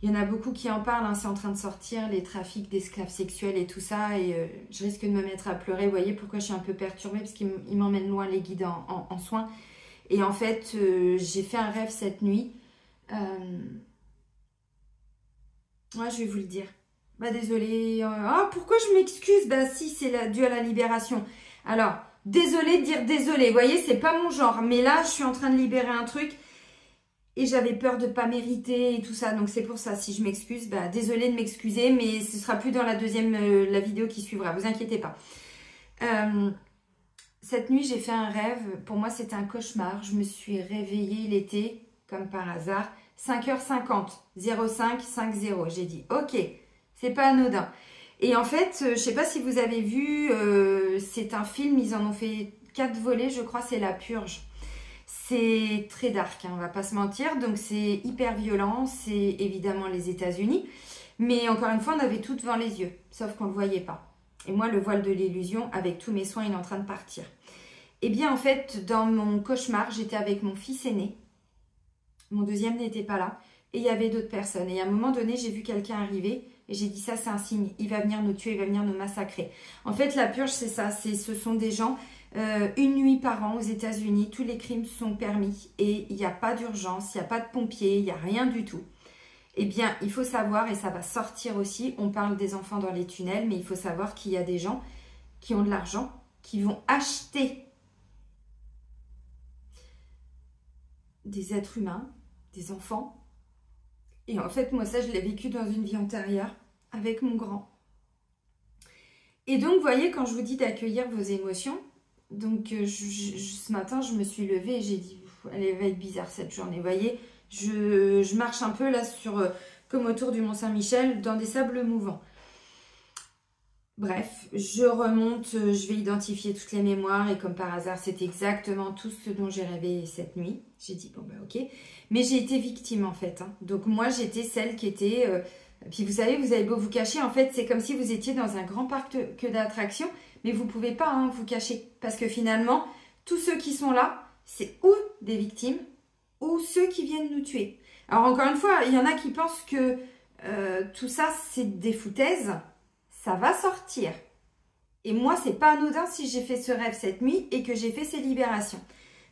Il y en a beaucoup qui en parlent, hein, c'est en train de sortir, les trafics d'esclaves sexuels et tout ça. Et je risque de me mettre à pleurer. Vous voyez pourquoi je suis un peu perturbée, parce qu'ils m'emmènent loin les guides en soins. Et en fait, j'ai fait un rêve cette nuit. Ouais, je vais vous le dire. Bah désolée. Pourquoi je m'excuse? Bah si, c'est dû à la libération. Alors, désolée de dire désolée. Vous voyez, c'est pas mon genre. Mais là, je suis en train de libérer un truc. Et j'avais peur de ne pas mériter et tout ça. Donc c'est pour ça, si je m'excuse, bah, désolée de m'excuser. Mais ce sera plus dans la la vidéo qui suivra. Vous inquiétez pas. Cette nuit, j'ai fait un rêve. Pour moi, c'était un cauchemar. Je me suis réveillée l'été, comme par hasard. 5h50, 0550. J'ai dit, ok, c'est pas anodin. Et en fait, je sais pas si vous avez vu, c'est un film, ils en ont fait 4 volets, je crois, c'est La Purge. C'est très dark, hein, on va pas se mentir, donc c'est hyper violent, c'est évidemment les États-Unis, mais encore une fois, on avait tout devant les yeux, sauf qu'on ne le voyait pas. Et moi, le voile de l'illusion, avec tous mes soins, il est en train de partir. Eh bien, en fait, dans mon cauchemar, j'étais avec mon fils aîné, mon deuxième n'était pas là, et il y avait d'autres personnes. Et à un moment donné, j'ai vu quelqu'un arriver, et j'ai dit, ça c'est un signe, il va venir nous tuer, il va venir nous massacrer. En fait, la purge, c'est ça, ce sont des gens... une nuit par an aux États-Unis, tous les crimes sont permis et il n'y a pas d'urgence, il n'y a pas de pompiers, il n'y a rien du tout. Eh bien, il faut savoir, et ça va sortir aussi, on parle des enfants dans les tunnels, mais il faut savoir qu'il y a des gens qui ont de l'argent, qui vont acheter des êtres humains, des enfants. Et en fait, moi ça, je l'ai vécu dans une vie antérieure avec mon grand. Et donc, vous voyez, quand je vous dis d'accueillir vos émotions, donc ce matin, je me suis levée et j'ai dit, elle va être bizarre cette journée. Vous voyez, je marche un peu là comme autour du Mont Saint-Michel, dans des sables mouvants. Bref, je remonte, je vais identifier toutes les mémoires et comme par hasard, c'est exactement tout ce dont j'ai rêvé cette nuit. J'ai dit, bon ben ok. Mais j'ai été victime en fait. Hein. Donc moi, j'étais celle qui était... puis vous savez, vous avez beau vous cacher, en fait, c'est comme si vous étiez dans un grand parc d'attractions. Mais vous ne pouvez pas hein, vous cacher. Parce que finalement, tous ceux qui sont là, c'est ou des victimes ou ceux qui viennent nous tuer. Alors encore une fois, il y en a qui pensent que tout ça, c'est des foutaises. Ça va sortir. Et moi, c'est pas anodin si j'ai fait ce rêve cette nuit et que j'ai fait ces libérations.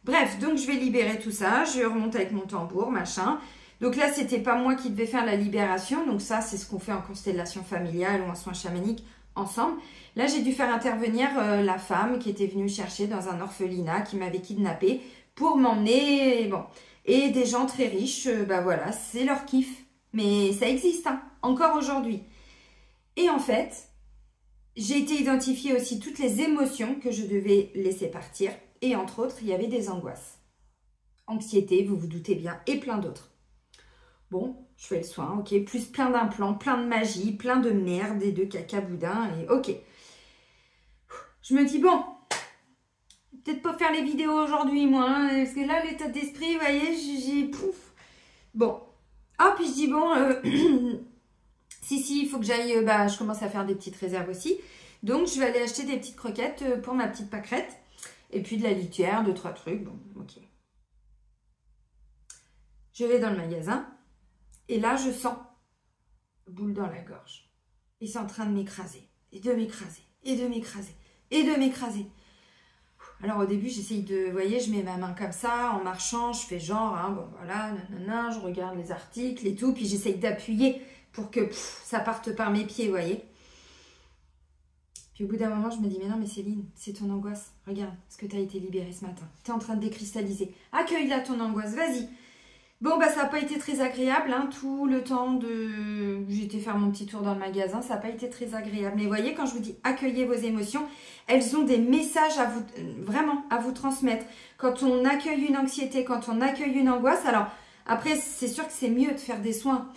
Bref, donc je vais libérer tout ça. Je remonte avec mon tambour, machin. Donc là, c'était pas moi qui devais faire la libération. Donc ça, c'est ce qu'on fait en constellation familiale ou en soins chamaniques ensemble. Là, j'ai dû faire intervenir la femme qui était venue chercher dans un orphelinat, qui m'avait kidnappée pour m'emmener. Bon. Et des gens très riches, bah voilà, c'est leur kiff. Mais ça existe, hein, encore aujourd'hui. Et en fait, j'ai été identifier aussi toutes les émotions que je devais laisser partir. Et entre autres, il y avait des angoisses. Anxiété, vous vous doutez bien, et plein d'autres. Bon, je fais le soin, ok. Plus plein d'implants, plein de magie, plein de merde et de caca boudin, et ok. Je me dis, bon, peut-être pas faire les vidéos aujourd'hui, moi, hein, parce que là, l'état d'esprit, vous voyez, j'ai pouf. Bon. Ah, puis je dis, bon, si, il faut que j'aille, je commence à faire des petites réserves aussi. Donc, je vais aller acheter des petites croquettes pour ma petite pâquerette. Et puis de la litière, 2-3 trucs, bon, ok. Je vais dans le magasin. Et là, je sens boule dans la gorge. Et c'est en train de m'écraser. Et de m'écraser. Et de m'écraser. Et de m'écraser. Alors au début, j'essaye de... Vous voyez, je mets ma main comme ça, en marchant. Je fais genre, hein, bon voilà, nanana, je regarde les articles et tout. Puis j'essaye d'appuyer pour que ça parte par mes pieds, vous voyez. Puis au bout d'un moment, je me dis, mais non, mais Céline, c'est ton angoisse. Regarde ce que tu as été libérée ce matin. Tu es en train de décristalliser. Accueille-la ton angoisse, vas-y. Bon, ça n'a pas été très agréable, hein, tout le temps de... J'étais faire mon petit tour dans le magasin, ça n'a pas été très agréable. Mais vous voyez, quand je vous dis accueillez vos émotions, elles ont des messages à vous, vraiment, à vous transmettre. Quand on accueille une anxiété, quand on accueille une angoisse, alors après, c'est sûr que c'est mieux de faire des soins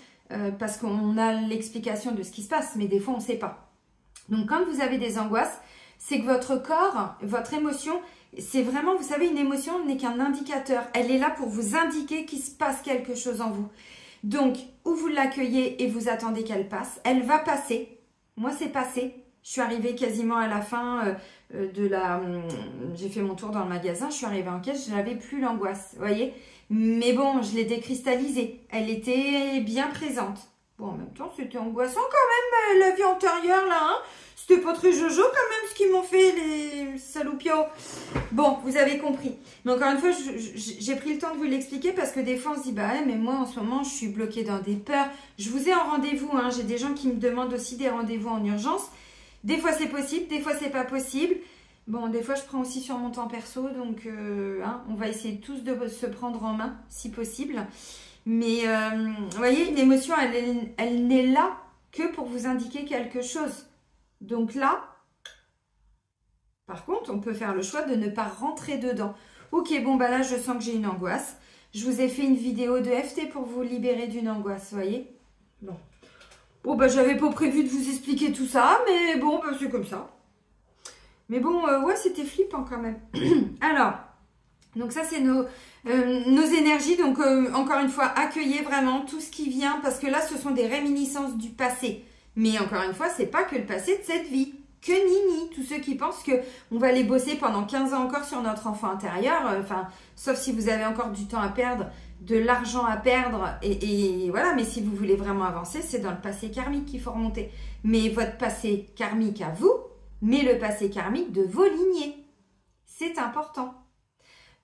parce qu'on a l'explication de ce qui se passe, mais des fois, on ne sait pas. Donc, quand vous avez des angoisses, c'est que votre corps, votre émotion... C'est vraiment, vous savez, une émotion n'est qu'un indicateur. Elle est là pour vous indiquer qu'il se passe quelque chose en vous. Donc, ou vous l'accueillez et vous attendez qu'elle passe. Elle va passer. Moi, c'est passé. Je suis arrivée quasiment à la fin de la... J'ai fait mon tour dans le magasin. Je suis arrivée en caisse. Je n'avais plus l'angoisse. Vous voyez? Mais bon, je l'ai décristallisée. Elle était bien présente. Bon, en même temps, c'était angoissant quand même, la vie antérieure, là, hein. C'était pas très jojo quand même ce qu'ils m'ont fait, les salopiots. Bon, vous avez compris. Mais encore une fois, j'ai pris le temps de vous l'expliquer parce que des fois, on se dit, bah ouais, mais moi, en ce moment, je suis bloquée dans des peurs. Je vous ai en rendez-vous, hein. J'ai des gens qui me demandent aussi des rendez-vous en urgence. Des fois, c'est possible, des fois, c'est pas possible. Bon, des fois, je prends aussi sur mon temps perso, donc on va essayer tous de se prendre en main, si possible. Mais, vous voyez, une émotion, elle n'est là que pour vous indiquer quelque chose. Donc là, par contre, on peut faire le choix de ne pas rentrer dedans. Ok, bon, là, je sens que j'ai une angoisse. Je vous ai fait une vidéo de FT pour vous libérer d'une angoisse, vous voyez. Bon. Bon, j'avais pas prévu de vous expliquer tout ça, mais bon, c'est comme ça. Mais bon, ouais, c'était flippant quand même. Alors, donc ça, c'est nos énergies. Donc, encore une fois, accueillez vraiment tout ce qui vient, parce que là, ce sont des réminiscences du passé. Mais encore une fois, c'est pas que le passé de cette vie. Que nini, tous ceux qui pensent qu'on va aller bosser pendant 15 ans encore sur notre enfant intérieur, sauf si vous avez encore du temps à perdre, de l'argent à perdre, et voilà, mais si vous voulez vraiment avancer, c'est dans le passé karmique qu'il faut remonter. Mais votre passé karmique à vous, mais le passé karmique de vos lignées. C'est important.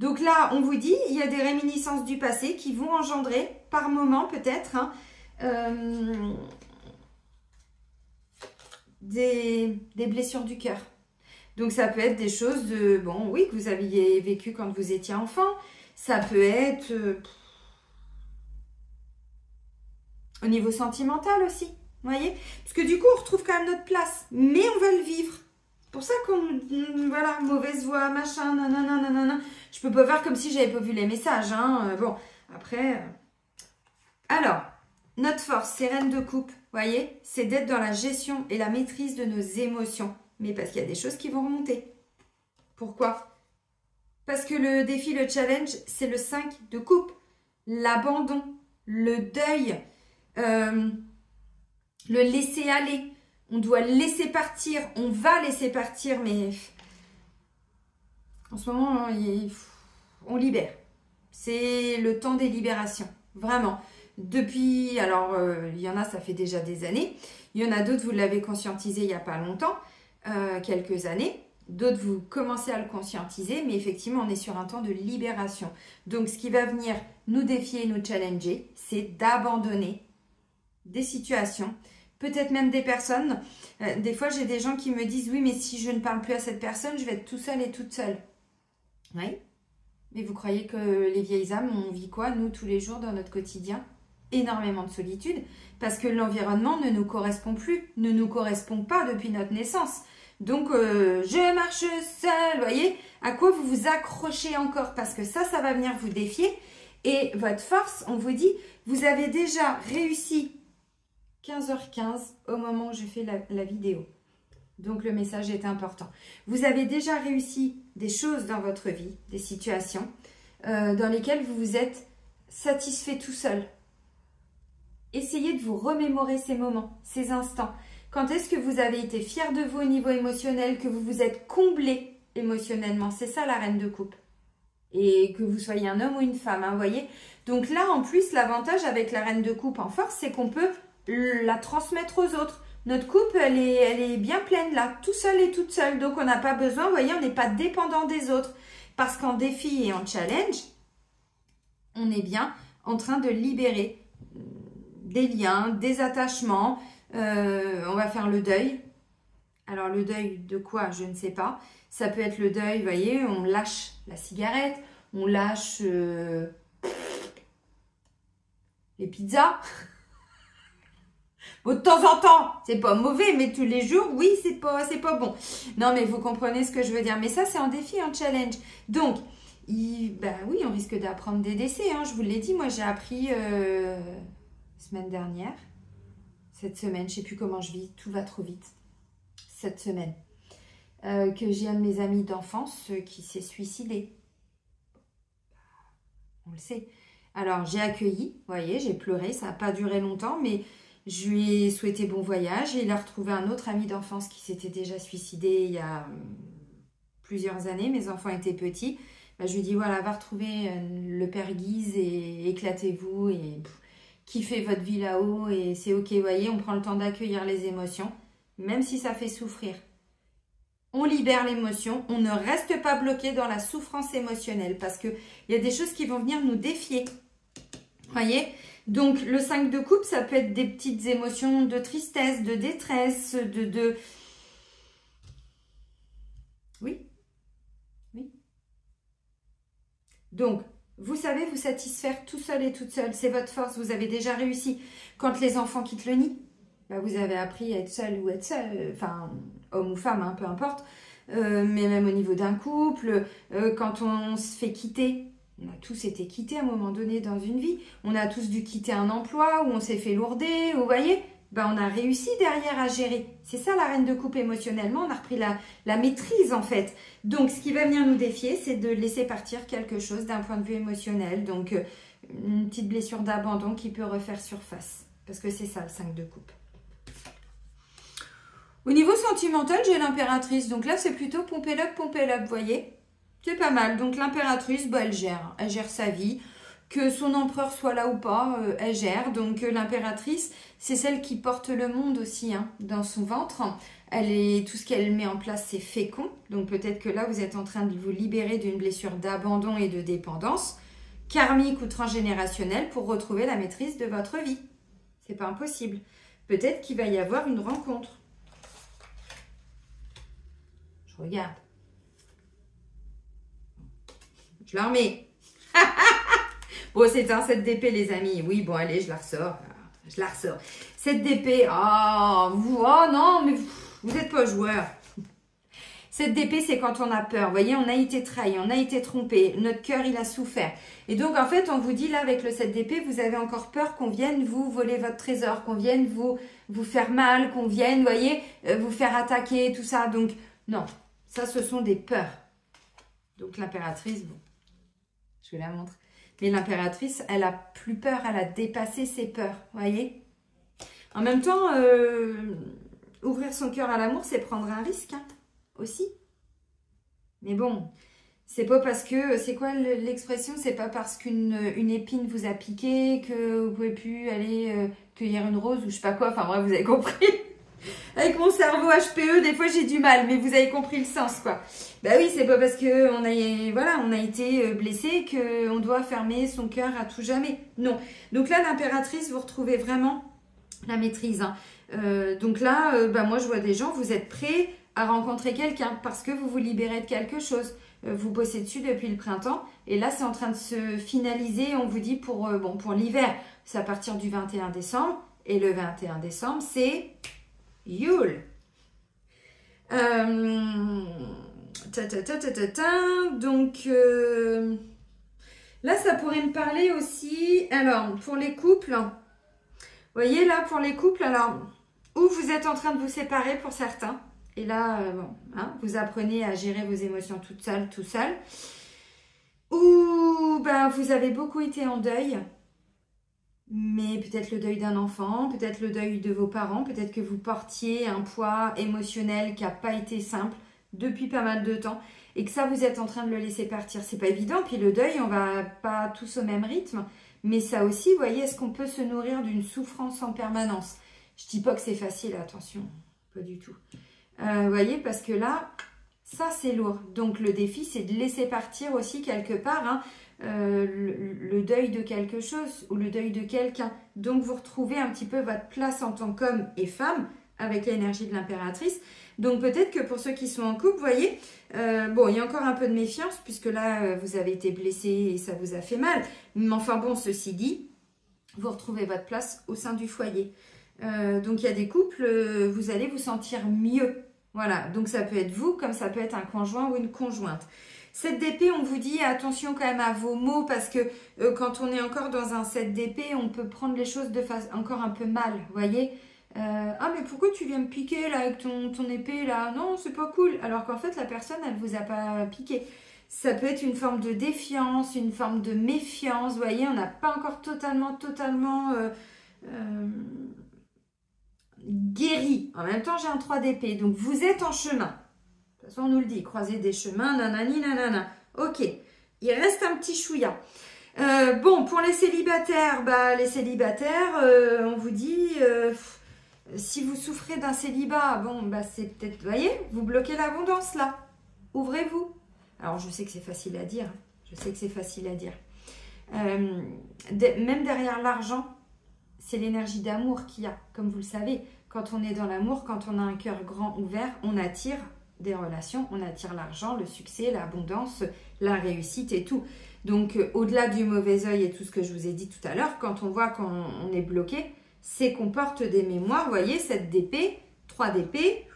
Donc là, on vous dit, il y a des réminiscences du passé qui vont engendrer, par moment peut-être, des blessures du cœur. Donc ça peut être des choses de, oui, que vous aviez vécu quand vous étiez enfant. Ça peut être au niveau sentimental aussi, vous voyez. Parce que du coup, on retrouve quand même notre place, mais on va le vivre. C'est pour ça qu'on, voilà, mauvaise voix, machin, nanana. Je peux pas faire comme si j'avais pas vu les messages, hein. Bon, après... Alors, notre force, c'est reine de coupe. Vous voyez, c'est d'être dans la gestion et la maîtrise de nos émotions. Mais parce qu'il y a des choses qui vont remonter. Pourquoi? Parce que le défi, le challenge, c'est le 5 de coupe. L'abandon, le deuil, le laisser aller. On doit laisser partir, on va laisser partir, mais en ce moment, on libère. C'est le temps des libérations, vraiment. depuis, alors il y en a, ça fait déjà des années. Il y en a d'autres, vous l'avez conscientisé il n'y a pas longtemps, quelques années. D'autres, vous commencez à le conscientiser, mais effectivement, on est sur un temps de libération. Donc, ce qui va venir nous défier, nous challenger, c'est d'abandonner des situations, peut-être même des personnes. Des fois, j'ai des gens qui me disent, oui, mais si je ne parle plus à cette personne, je vais être tout seul et toute seule. Oui, mais vous croyez que les vieilles âmes, on vit quoi, nous, tous les jours dans notre quotidien? Énormément de solitude, parce que l'environnement ne nous correspond plus, ne nous correspond pas depuis notre naissance. Donc, je marche seule, voyez, à quoi vous vous accrochez encore? Parce que ça va venir vous défier. Et votre force, on vous dit, vous avez déjà réussi 15h15 au moment où je fais la vidéo. Donc, le message est important. Vous avez déjà réussi des choses dans votre vie, des situations dans lesquelles vous vous êtes satisfait tout seul. Essayez de vous remémorer ces moments, ces instants. Quand est-ce que vous avez été fier de vous au niveau émotionnel, que vous vous êtes comblé émotionnellement? C'est ça la reine de coupe. Et que vous soyez un homme ou une femme, hein, vous voyez. Donc là, en plus, l'avantage avec la reine de coupe en force, c'est qu'on peut la transmettre aux autres. Notre coupe, elle est bien pleine là, tout seul et toute seule. Donc on n'a pas besoin, vous voyez, on n'est pas dépendant des autres. Parce qu'en défi et en challenge, on est bien en train de libérer des liens, des attachements. On va faire le deuil. Alors le deuil de quoi? Je ne sais pas. Ça peut être le deuil, vous voyez, on lâche la cigarette, on lâche les pizzas. Bon, de temps en temps, c'est pas mauvais, mais tous les jours, oui, c'est pas bon. Non, mais vous comprenez ce que je veux dire. Mais ça, c'est en défi, en challenge. Donc, ben oui, on risque d'apprendre des décès. Hein. Je vous l'ai dit, moi, j'ai appris semaine dernière. Cette semaine, je ne sais plus comment je vis, tout va trop vite. Cette semaine, que j'ai un de mes amis d'enfance qui s'est suicidé. On le sait. Alors, j'ai accueilli, vous voyez, j'ai pleuré, ça n'a pas duré longtemps, mais je lui ai souhaité bon voyage et il a retrouvé un autre ami d'enfance qui s'était déjà suicidé il y a plusieurs années. Mes enfants étaient petits. Ben, je lui ai dit, voilà, va retrouver le père Guise et éclatez-vous et kiffez votre vie là-haut et c'est ok, vous voyez, on prend le temps d'accueillir les émotions, même si ça fait souffrir. On libère l'émotion, on ne reste pas bloqué dans la souffrance émotionnelle parce qu'il y a des choses qui vont venir nous défier. Voyez? Donc, le 5 de coupe, ça peut être des petites émotions de tristesse, de détresse, Oui. Oui. Donc, vous savez vous satisfaire tout seul et toute seule. C'est votre force, vous avez déjà réussi. Quand les enfants quittent le nid, bah vous avez appris à être seul ou être seul, enfin, homme ou femme, hein, peu importe. Mais même au niveau d'un couple, quand on se fait quitter, on a tous été quittés à un moment donné dans une vie. On a tous dû quitter un emploi où on s'est fait lourder, vous voyez, ben, on a réussi derrière à gérer. C'est ça la reine de coupe émotionnellement, on a repris la maîtrise en fait. Donc ce qui va venir nous défier, c'est de laisser partir quelque chose d'un point de vue émotionnel. Donc une petite blessure d'abandon qui peut refaire surface. Parce que c'est ça le 5 de coupe. Au niveau sentimental, j'ai l'impératrice. Donc là, c'est plutôt pompez l'up, vous voyez. C'est pas mal. Donc l'impératrice, bah, elle gère sa vie. Que son empereur soit là ou pas, elle gère. Donc l'impératrice, c'est celle qui porte le monde aussi hein, dans son ventre. Tout ce qu'elle met en place, c'est fécond. Donc peut-être que là, vous êtes en train de vous libérer d'une blessure d'abandon et de dépendance, karmique ou transgénérationnelle, pour retrouver la maîtrise de votre vie. C'est pas impossible. Peut-être qu'il va y avoir une rencontre. Je regarde. Je la remets. Bon, c'est un 7 d'épée, les amis. Oui, bon, allez, je la ressors. 7 d'épée. Oh, non, mais vous n'êtes pas joueur. 7 d'épée, c'est quand on a peur. Vous voyez, on a été trahi, on a été trompé. Notre cœur, il a souffert. Et donc, en fait, on vous dit, là, avec le 7 d'épée, vous avez encore peur qu'on vienne vous voler votre trésor, qu'on vienne vous faire mal, qu'on vienne, vous voyez, vous faire attaquer, tout ça. Donc, non, ça, ce sont des peurs. Donc, l'impératrice, bon, je vais la montrer. Mais l'impératrice, elle a plus peur, elle a dépassé ses peurs, voyez. En même temps, ouvrir son cœur à l'amour, c'est prendre un risque, hein, aussi. Mais bon, C'est pas parce que, c'est quoi l'expression? C'est pas parce qu'une épine vous a piqué que vous pouvez plus aller cueillir une rose ou je sais pas quoi. Enfin bref, vous avez compris. Avec mon cerveau HPE, des fois j'ai du mal, mais vous avez compris le sens, quoi. Bah oui, c'est pas parce que on a été blessé qu'on doit fermer son cœur à tout jamais. Non. Donc là, l'impératrice, vous retrouvez vraiment la maîtrise, hein. Donc là, moi je vois des gens, vous êtes prêts à rencontrer quelqu'un parce que vous vous libérez de quelque chose. Vous bossez dessus depuis le printemps et là c'est en train de se finaliser. On vous dit pour l'hiver, c'est à partir du 21 décembre et le 21 décembre c'est Yule. Donc là ça pourrait me parler aussi. Alors pour les couples, vous voyez là pour les couples, alors où vous êtes en train de vous séparer pour certains. Et là, vous apprenez à gérer vos émotions toute seule, tout seul. Ou vous avez beaucoup été en deuil, mais peut-être le deuil d'un enfant, peut-être le deuil de vos parents, peut-être que vous portiez un poids émotionnel qui n'a pas été simple depuis pas mal de temps et que ça, vous êtes en train de le laisser partir. C'est pas évident. Puis le deuil, on va pas tous au même rythme, mais ça aussi, vous voyez, est-ce qu'on peut se nourrir d'une souffrance en permanence? Je dis pas que c'est facile, attention, pas du tout. Vous voyez, parce que là, ça c'est lourd. Donc le défi, c'est de laisser partir aussi quelque part le deuil de quelque chose ou le deuil de quelqu'un. Donc vous retrouvez un petit peu votre place en tant qu'homme et femme avec l'énergie de l'impératrice. Donc peut-être que pour ceux qui sont en couple, vous voyez, il y a encore un peu de méfiance puisque là, vous avez été blessé et ça vous a fait mal. Mais enfin bon, ceci dit, vous retrouvez votre place au sein du foyer. Donc il y a des couples, vous allez vous sentir mieux. Voilà, donc ça peut être vous comme ça peut être un conjoint ou une conjointe. Cette d'épée, on vous dit attention quand même à vos mots parce que quand on est encore dans un 7 d'épée, on peut prendre les choses de face encore un peu mal, vous voyez. Ah mais pourquoi tu viens me piquer là avec ton épée là? Non, c'est pas cool. Alors qu'en fait la personne, elle vous a pas piqué. Ça peut être une forme de défiance, une forme de méfiance, vous voyez, on n'a pas encore totalement guéri. En même temps, j'ai un 3 d'épée. Donc, vous êtes en chemin. De toute façon, on nous le dit. Croiser des chemins, nanani, nanana. Ok. Il reste un petit chouïa. Pour les célibataires, on vous dit, si vous souffrez d'un célibat, c'est peut-être, vous voyez, vous bloquez l'abondance là. Ouvrez-vous. Alors, je sais que c'est facile à dire. Même derrière l'argent, c'est l'énergie d'amour qu'il y a. Comme vous le savez, quand on est dans l'amour, quand on a un cœur grand ouvert, on attire des relations, on attire l'argent, le succès, l'abondance, la réussite et tout. Donc, au-delà du mauvais œil et tout ce que je vous ai dit tout à l'heure, quand on voit qu'on est bloqué, c'est qu'on porte des mémoires. Vous voyez, 7 d'épée, 3 d'épée.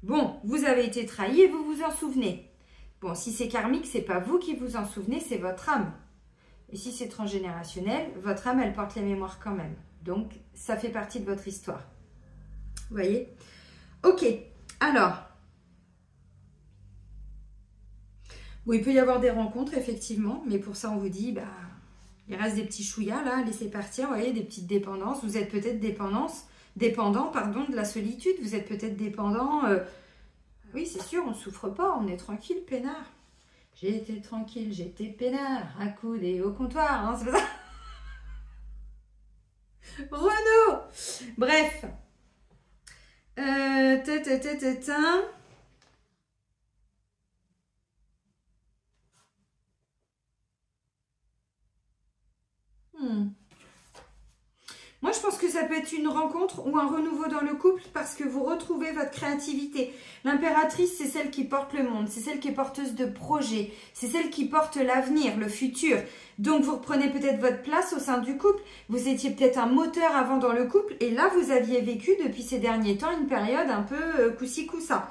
Bon, vous avez été trahi et vous vous en souvenez. Bon, si c'est karmique, c'est pas vous qui vous en souvenez, c'est votre âme. Et si c'est transgénérationnel, votre âme, elle porte les mémoires quand même. Donc, ça fait partie de votre histoire. Vous voyez? Ok, alors. Oui, il peut y avoir des rencontres, effectivement. Mais pour ça, on vous dit, il reste des petits chouïas, là, laissez partir. Vous voyez, des petites dépendances. Vous êtes peut-être dépendant, de la solitude. Vous êtes peut-être dépendant. Oui, c'est sûr, on ne souffre pas. On est tranquille, peinard. J'étais tranquille, j'étais peinard. Accoudé au comptoir, hein, c'est pas ça? Renaud. Bref. Moi, je pense que ça peut être une rencontre ou un renouveau dans le couple parce que vous retrouvez votre créativité. L'impératrice, c'est celle qui porte le monde, c'est celle qui est porteuse de projets, c'est celle qui porte l'avenir, le futur. Donc, vous reprenez peut-être votre place au sein du couple. Vous étiez peut-être un moteur avant dans le couple et là, vous aviez vécu depuis ces derniers temps une période un peu coup-ci, coup-ça.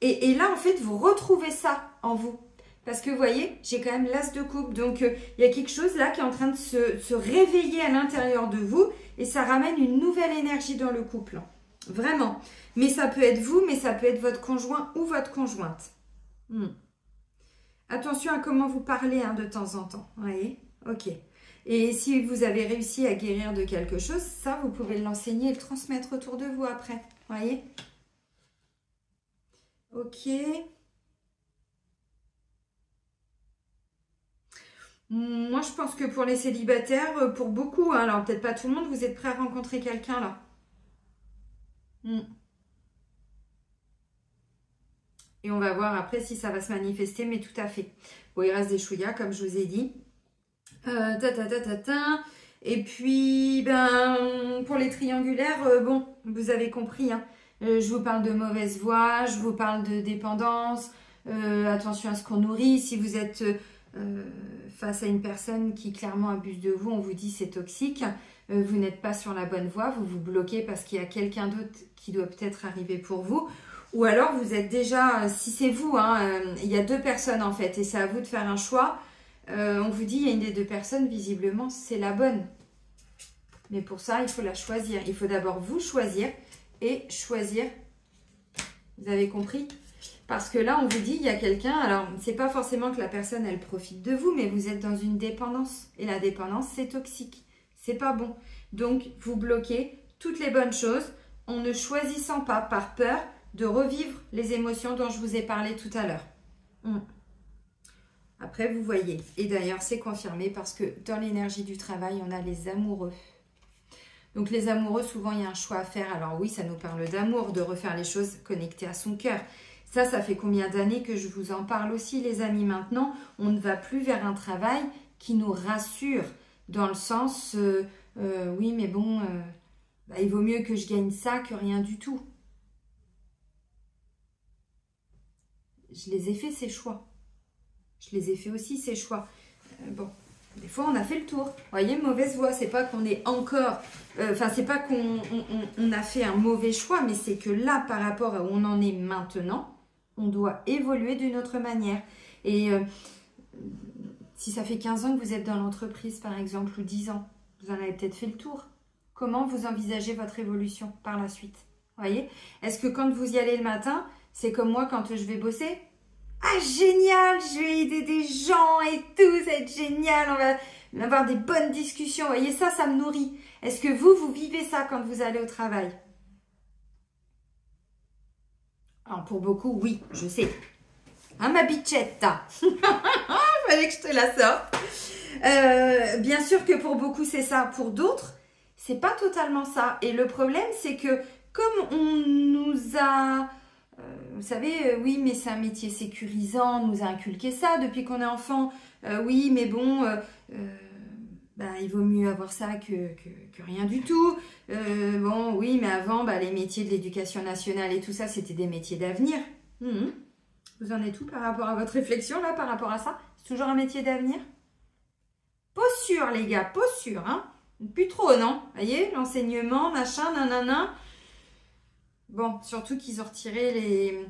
Et là, en fait, vous retrouvez ça en vous. Parce que vous voyez, j'ai quand même l'as de coupe. Donc, il y a quelque chose là qui est en train de se réveiller à l'intérieur de vous. Et ça ramène une nouvelle énergie dans le couple. Vraiment. Mais ça peut être vous, mais ça peut être votre conjoint ou votre conjointe. Attention à comment vous parlez de temps en temps. Vous voyez? Ok. Et si vous avez réussi à guérir de quelque chose, ça, vous pouvez l'enseigner et le transmettre autour de vous après. Vous voyez? Ok. Moi, je pense que pour les célibataires, pour beaucoup, hein, alors peut-être pas tout le monde, vous êtes prêts à rencontrer quelqu'un là. Mm. Et on va voir après si ça va se manifester, mais tout à fait. Bon, il reste des chouïas, comme je vous ai dit. Et puis, ben, pour les triangulaires, bon, vous avez compris, hein. Je vous parle de mauvaise voix, je vous parle de dépendance. Attention à ce qu'on nourrit. Si vous êtes face à une personne qui clairement abuse de vous, on vous dit c'est toxique. Vous n'êtes pas sur la bonne voie, vous vous bloquez parce qu'il y a quelqu'un d'autre qui doit peut-être arriver pour vous. Ou alors vous êtes déjà, si c'est vous, hein, il y a deux personnes en fait et c'est à vous de faire un choix. On vous dit il y a une des deux personnes, visiblement c'est la bonne. Mais pour ça, il faut la choisir. Il faut d'abord vous choisir et choisir. Vous avez compris? Parce que là, on vous dit, il y a quelqu'un, alors c'est pas forcément que la personne, elle profite de vous, mais vous êtes dans une dépendance. Et la dépendance, c'est toxique. C'est pas bon. Donc, vous bloquez toutes les bonnes choses en ne choisissant pas par peur de revivre les émotions dont je vous ai parlé tout à l'heure. Après, vous voyez. Et d'ailleurs, c'est confirmé parce que dans l'énergie du travail, on a les amoureux. Donc les amoureux, souvent, il y a un choix à faire. Alors oui, ça nous parle d'amour, de refaire les choses connectées à son cœur. Ça fait combien d'années que je vous en parle aussi, les amis. Maintenant, on ne va plus vers un travail qui nous rassure. Dans le sens, oui, mais bon, il vaut mieux que je gagne ça que rien du tout. Je les ai fait, ces choix. Je les ai fait aussi, ces choix. Bon. Des fois, on a fait le tour. Vous voyez, mauvaise voie. C'est pas qu'on est encore... c'est pas qu'on a fait un mauvais choix, mais c'est que là, par rapport à où on en est maintenant, on doit évoluer d'une autre manière. Et si ça fait 15 ans que vous êtes dans l'entreprise, par exemple, ou 10 ans, vous en avez peut-être fait le tour. Comment vous envisagez votre évolution par la suite? Vous voyez? Est-ce que quand vous y allez le matin, c'est comme moi quand je vais bosser? Ah, génial, je vais aider des gens et tout, ça va être génial, on va avoir des bonnes discussions. Vous voyez, ça me nourrit. Est-ce que vous vivez ça quand vous allez au travail? Alors, pour beaucoup, oui, je sais. Hein, ma bichetta? Fallait que je te la sorte. Bien sûr que pour beaucoup, c'est ça. Pour d'autres, c'est pas totalement ça. Et le problème, c'est que comme on nous a... vous savez, oui, mais c'est un métier sécurisant, on nous a inculqué ça depuis qu'on est enfant. Oui, mais bon, il vaut mieux avoir ça que rien du tout. Bon, oui, mais avant, les métiers de l'éducation nationale et tout ça, c'était des métiers d'avenir. Vous en êtes où par rapport à votre réflexion, là, par rapport à ça? C'est toujours un métier d'avenir? Pas sûr, les gars, pas sûr, hein? Plus trop, non? Vous voyez, l'enseignement, machin, nanana. Bon, surtout qu'ils ont retiré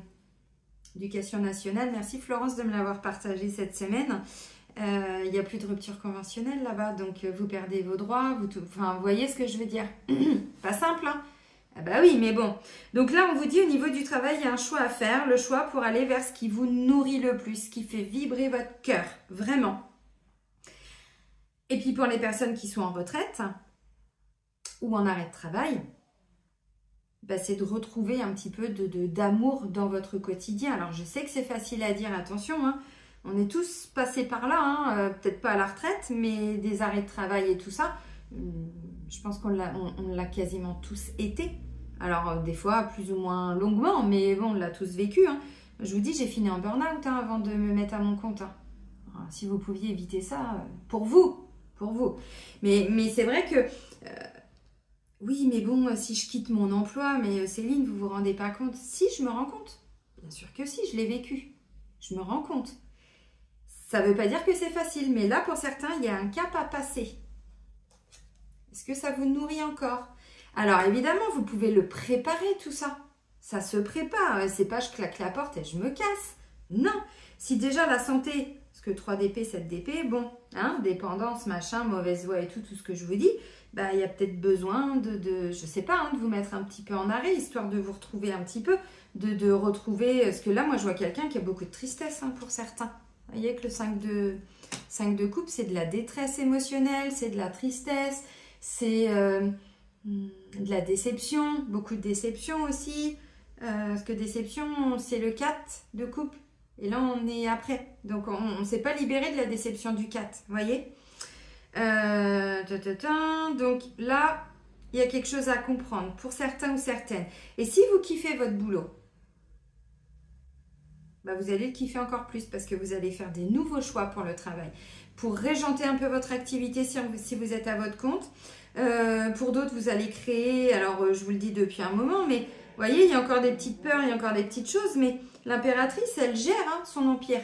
l'éducation nationale. Merci Florence de me l'avoir partagé cette semaine. Il n'y a plus de rupture conventionnelle là-bas, donc vous perdez vos droits. Vous voyez ce que je veux dire? Pas simple, hein? Ah bah oui, mais bon. Donc là, on vous dit au niveau du travail, il y a un choix à faire. Le choix pour aller vers ce qui vous nourrit le plus, ce qui fait vibrer votre cœur, vraiment. Et puis pour les personnes qui sont en retraite ou en arrêt de travail, c'est de retrouver un petit peu d'amour dans votre quotidien. Alors, je sais que c'est facile à dire, attention, hein, on est tous passés par là, hein, peut-être pas à la retraite, mais des arrêts de travail et tout ça, je pense qu'on l'a quasiment tous été. Alors, des fois, plus ou moins longuement, mais bon, on l'a tous vécu. Hein. Je vous dis, j'ai fini en burn-out avant de me mettre à mon compte. Hein. Alors, si vous pouviez éviter ça, pour vous. Mais c'est vrai que... oui, mais bon, si je quitte mon emploi, mais Céline, vous vous rendez pas compte? Si, je me rends compte. Bien sûr que si, je l'ai vécu. Je me rends compte. Ça ne veut pas dire que c'est facile, mais là, pour certains, il y a un cap à passer. Est-ce que ça vous nourrit encore? Alors, évidemment, vous pouvez le préparer, tout ça. Ça se prépare. C'est pas je claque la porte et je me casse. Non. Si déjà la santé, parce que 3DP, 7DP, bon, hein, dépendance, machin, mauvaise voie et tout ce que je vous dis, il y a peut-être besoin je sais pas, hein, de vous mettre un petit peu en arrêt, histoire de vous retrouver un petit peu, de retrouver, parce que là, moi, je vois quelqu'un qui a beaucoup de tristesse, hein, pour certains. Vous voyez que le 5 de coupe, c'est de la détresse émotionnelle, c'est de la tristesse, c'est de la déception, beaucoup de déception aussi, parce que déception, c'est le 4 de coupe. Et là, on est après. Donc, on ne s'est pas libéré de la déception du 4. Vous voyez? Donc là, il y a quelque chose à comprendre pour certains ou certaines. Et si vous kiffez votre boulot, bah vous allez le kiffer encore plus parce que vous allez faire des nouveaux choix pour le travail. Pour régenter un peu votre activité si vous êtes à votre compte. Pour d'autres, vous allez créer, alors je vous le dis depuis un moment, mais vous voyez, il y a encore des petites peurs, il y a encore des petites choses, mais l'impératrice, elle gère son empire.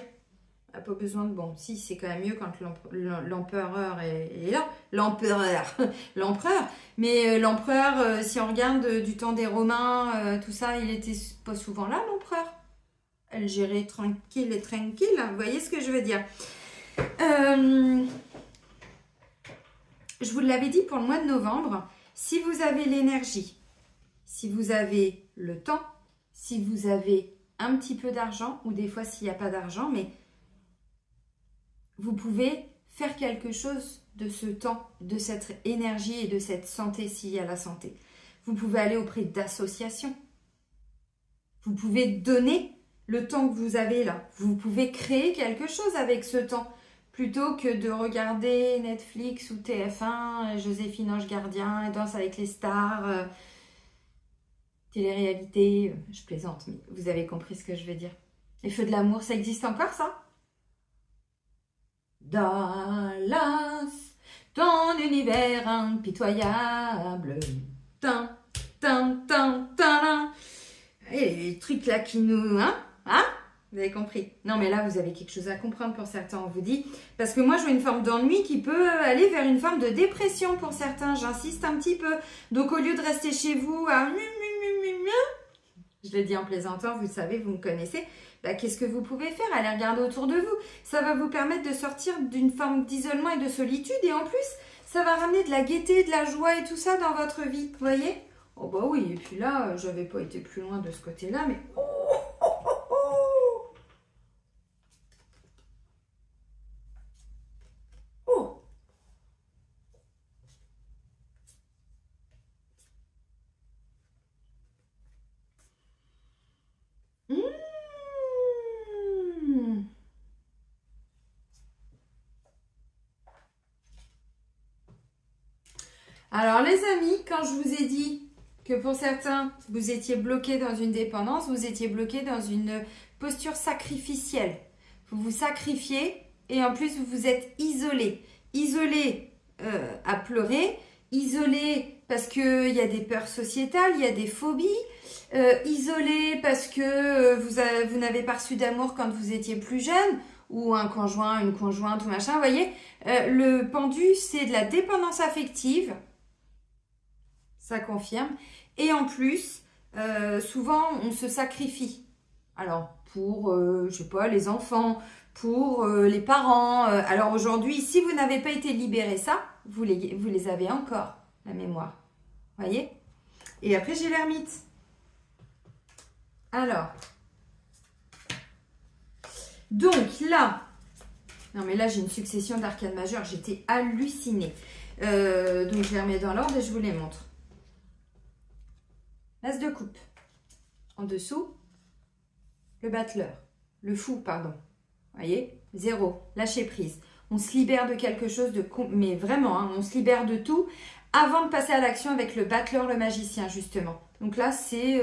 Elle n'a pas besoin de... Bon, si, c'est quand même mieux quand l'empereur est là. L'empereur. Mais l'empereur, si on regarde du temps des Romains, tout ça, il était pas souvent là, l'empereur. Elle gérait tranquille et tranquille. Vous voyez ce que je veux dire? Je vous l'avais dit pour le mois de novembre. Si vous avez l'énergie, si vous avez le temps, si vous avez un petit peu d'argent, ou des fois s'il n'y a pas d'argent, mais vous pouvez faire quelque chose de ce temps, de cette énergie et de cette santé s'il y a la santé. Vous pouvez aller auprès d'associations. Vous pouvez donner le temps que vous avez là. Vous pouvez créer quelque chose avec ce temps. Plutôt que de regarder Netflix ou TF1, Joséphine Ange Gardien, et Danse avec les stars, télé-réalité, je plaisante, mais vous avez compris ce que je veux dire. Les feux de l'amour, ça existe encore ça? Dallas, ton univers impitoyable. Tin, tin, tin, tin. Et les trucs là qui nous... Hein? Vous avez compris? Non, mais là, vous avez quelque chose à comprendre pour certains, on vous dit. Parce que moi, je vois une forme d'ennui qui peut aller vers une forme de dépression pour certains. J'insiste un petit peu. Donc, au lieu de rester chez vous à... Je le dis en plaisantant, vous le savez, vous me connaissez. Bah, qu'est-ce que vous pouvez faire? Allez regarder autour de vous. Ça va vous permettre de sortir d'une forme d'isolement et de solitude. Et en plus, ça va ramener de la gaieté, de la joie et tout ça dans votre vie. Vous voyez? Oh bah oui, et puis là, j'avais pas été plus loin de ce côté-là, mais... Alors les amis, quand je vous ai dit que pour certains, vous étiez bloqué dans une dépendance, vous étiez bloqué dans une posture sacrificielle. Vous vous sacrifiez et en plus vous vous êtes isolé. Isolé à pleurer, isolé parce qu'il y a des peurs sociétales, il y a des phobies, isolé parce que vous n'avez pas reçu d'amour quand vous étiez plus jeune, ou un conjoint, une conjointe ou machin, vous voyez. Le pendu, c'est de la dépendance affective. Ça confirme. Et en plus, souvent, on se sacrifie. Alors, pour, je sais pas, les enfants, pour les parents. Alors aujourd'hui, si vous n'avez pas été libéré ça, vous les avez encore, la mémoire. Voyez? Et après, j'ai l'ermite. Alors. Donc là, non mais là, j'ai une succession d'arcanes majeures. J'étais hallucinée. Donc, je les remets dans l'ordre et je vous les montre. L'as de coupe. En dessous, le battleur. Le fou, pardon. Voyez? 0. Lâcher prise. On se libère de quelque chose de... Mais vraiment, hein, on se libère de tout avant de passer à l'action avec le battleur, le magicien, justement. Donc là, c'est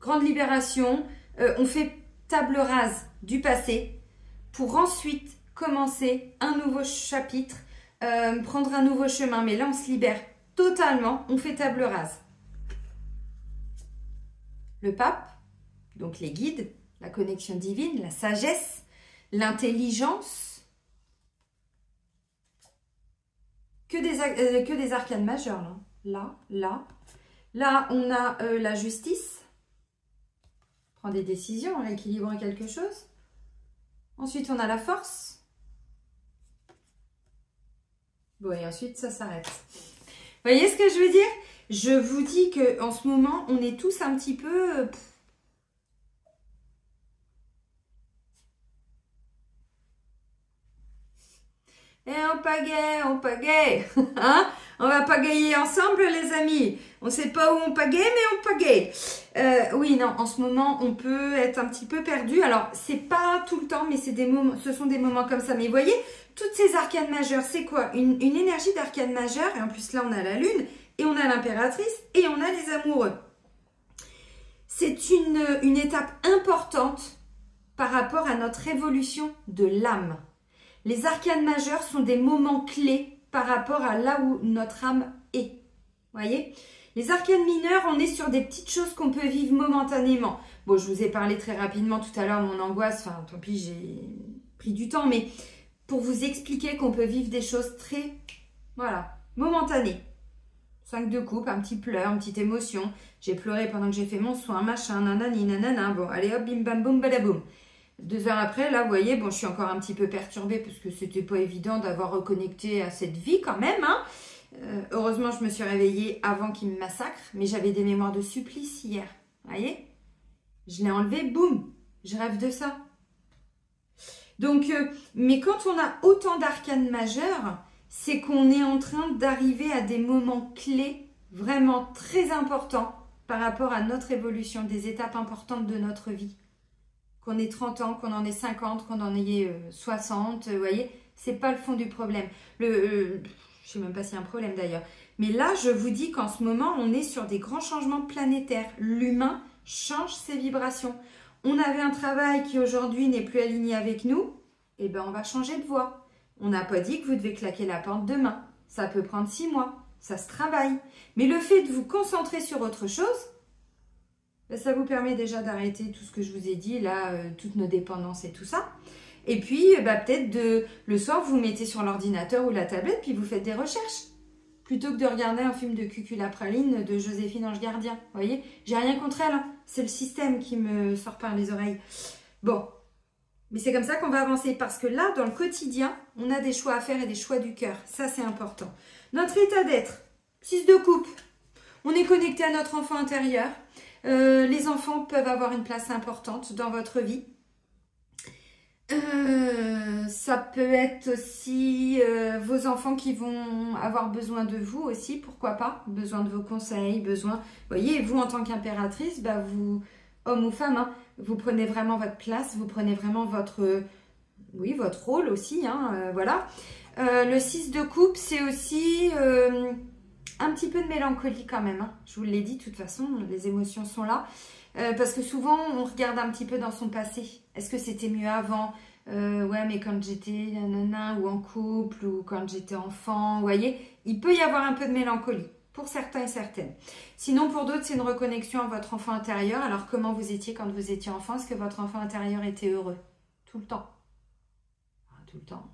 grande libération. On fait table rase du passé pour ensuite commencer un nouveau chapitre, prendre un nouveau chemin. Mais là, on se libère totalement. On fait table rase. Le pape, donc les guides, la connexion divine, la sagesse, l'intelligence. Que des arcanes majeures, là. Là, là. Là, on a la justice. Prend des décisions, on équilibre quelque chose. Ensuite, on a la force. Bon, et ensuite, ça s'arrête. Vous voyez ce que je veux dire? Je vous dis qu'en ce moment, on est tous un petit peu... Et on pagaie. Hein? On va pagayer ensemble, les amis. On ne sait pas où on pagaie, mais on pagaie. Oui, non, en ce moment, on peut être un petit peu perdu. Alors, c'est pas tout le temps, mais c'est des moments, ce sont des moments comme ça. Mais vous voyez, toutes ces arcanes majeures, c'est quoi? Une énergie d'arcane majeure. Et en plus, là, on a la lune, et on a l'impératrice, et on a les amoureux. C'est une étape importante par rapport à notre évolution de l'âme. Les arcanes majeures sont des moments clés par rapport à là où notre âme est. Voyez? Les arcanes mineures, on est sur des petites choses qu'on peut vivre momentanément. Bon, je vous ai parlé très rapidement tout à l'heure de mon angoisse. Enfin, tant pis, j'ai pris du temps. Mais pour vous expliquer qu'on peut vivre des choses très, voilà, momentanées. 5 de coupe, un petit pleur, une petite émotion. J'ai pleuré pendant que j'ai fait mon soin, machin, nanani, nanana. Bon, allez hop, bim bam boum, badaboum. 2 heures après, là, vous voyez, bon, je suis encore un petit peu perturbée parce que c'était pas évident d'avoir reconnecté à cette vie quand même. Hein. Heureusement, je me suis réveillée avant qu'il me massacre, mais j'avais des mémoires de supplice hier. Vous voyez? Je l'ai enlevé, boum, je rêve de ça. Donc, mais quand on a autant d'arcanes majeures, c'est qu'on est en train d'arriver à des moments clés vraiment très importants par rapport à notre évolution, des étapes importantes de notre vie. Qu'on ait 30 ans, qu'on en ait 50, qu'on en ait 60, vous voyez, c'est pas le fond du problème. Je sais même pas s'il y a un problème d'ailleurs. Mais là, je vous dis qu'en ce moment, on est sur des grands changements planétaires. L'humain change ses vibrations. On avait un travail qui aujourd'hui n'est plus aligné avec nous, et ben on va changer de voie. On n'a pas dit que vous devez claquer la porte demain. Ça peut prendre 6 mois, ça se travaille. Mais le fait de vous concentrer sur autre chose, ça vous permet déjà d'arrêter tout ce que je vous ai dit, là, toutes nos dépendances et tout ça. Et puis, peut-être le soir, vous vous mettez sur l'ordinateur ou la tablette, puis vous faites des recherches. Plutôt que de regarder un film de Cuculapraline de Joséphine Ange Gardien. Vous voyez, j'ai rien contre elle, hein. C'est le système qui me sort par les oreilles. Bon, mais c'est comme ça qu'on va avancer. Parce que là, dans le quotidien, on a des choix à faire et des choix du cœur. Ça, c'est important. Notre état d'être, 6 de coupe. On est connecté à notre enfant intérieur. Les enfants peuvent avoir une place importante dans votre vie. Ça peut être aussi vos enfants qui vont avoir besoin de vous aussi, pourquoi pas, besoin de vos conseils, besoin... Vous voyez, vous en tant qu'impératrice, vous, homme ou femme, hein, vous prenez vraiment votre place, vous prenez vraiment votre rôle aussi, hein, voilà. Le 6 de coupe, c'est aussi... un petit peu de mélancolie quand même, hein. Je vous l'ai dit, de toute façon, les émotions sont là. Parce que souvent, on regarde un petit peu dans son passé. Est-ce que c'était mieux avant? Ouais, mais quand j'étais nanana, ou en couple, ou quand j'étais enfant, vous voyez, il peut y avoir un peu de mélancolie, pour certains et certaines. Sinon, pour d'autres, c'est une reconnexion à votre enfant intérieur. Alors, comment vous étiez quand vous étiez enfant? Est-ce que votre enfant intérieur était heureux? Tout le temps. Tout le temps.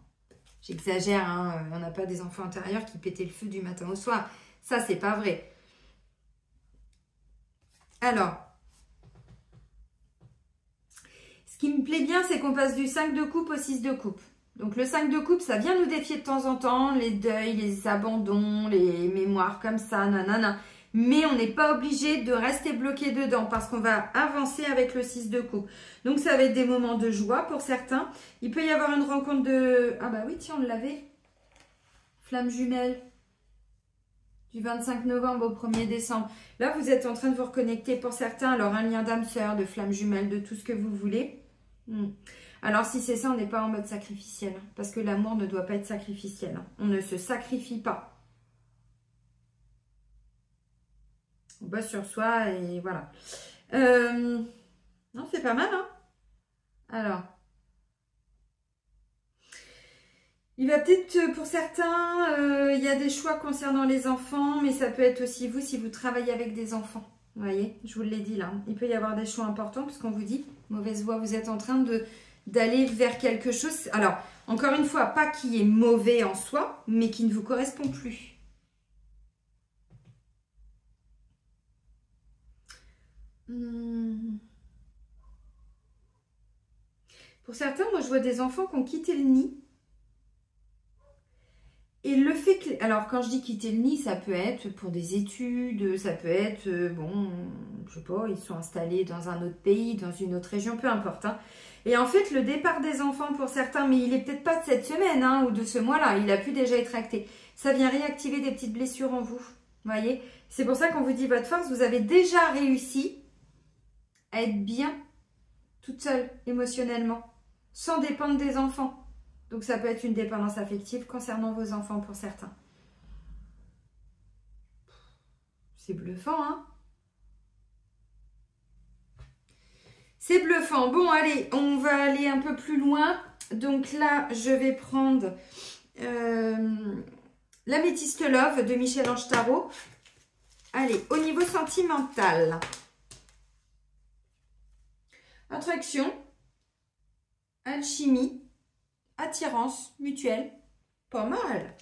J'exagère, hein. On n'a pas des enfants intérieurs qui pétaient le feu du matin au soir. Ça, c'est pas vrai. Alors, ce qui me plaît bien, c'est qu'on passe du 5 de coupe au 6 de coupe. Donc, le 5 de coupe, ça vient nous défier de temps en temps, les deuils, les abandons, les mémoires comme ça, nanana. Mais on n'est pas obligé de rester bloqué dedans parce qu'on va avancer avec le 6 de coupe. Donc, ça va être des moments de joie pour certains. Il peut y avoir une rencontre de... Ah bah oui, tiens, on l'avait. Flamme jumelle. Du 25 novembre au 1er décembre. Là, vous êtes en train de vous reconnecter pour certains. Alors, un lien d'âme sœur, de flamme jumelle, de tout ce que vous voulez. Alors, si c'est ça, on n'est pas en mode sacrificiel. Hein, parce que l'amour ne doit pas être sacrificiel. Hein. On ne se sacrifie pas. On bosse sur soi et voilà. Non, c'est pas mal, hein. Alors... Il va peut-être, pour certains, il y a des choix concernant les enfants, mais ça peut être aussi vous si vous travaillez avec des enfants. Vous voyez, je vous l'ai dit là. Il peut y avoir des choix importants parce qu'on vous dit, mauvaise voie, vous êtes en train d'aller vers quelque chose. Alors, encore une fois, pas qui est mauvais en soi, mais qui ne vous correspond plus. Pour certains, moi je vois des enfants qui ont quitté le nid. Et le fait que... Alors, quand je dis quitter le nid, ça peut être pour des études, ça peut être, bon, je sais pas, ils sont installés dans un autre pays, dans une autre région, peu importe. Hein. Et en fait, le départ des enfants pour certains, mais il est peut-être pas de cette semaine hein, ou de ce mois-là, il a pu déjà être acté. Ça vient réactiver des petites blessures en vous, voyez. C'est pour ça qu'on vous dit votre force, vous avez déjà réussi à être bien toute seule, émotionnellement, sans dépendre des enfants. Donc, ça peut être une dépendance affective concernant vos enfants pour certains. C'est bluffant, hein? C'est bluffant. Bon, allez, on va aller un peu plus loin. Donc là, je vais prendre l'Améthyste Love de Michel-Ange Tarot. Allez, au niveau sentimental. Attraction, alchimie, attirance mutuelle, pas mal.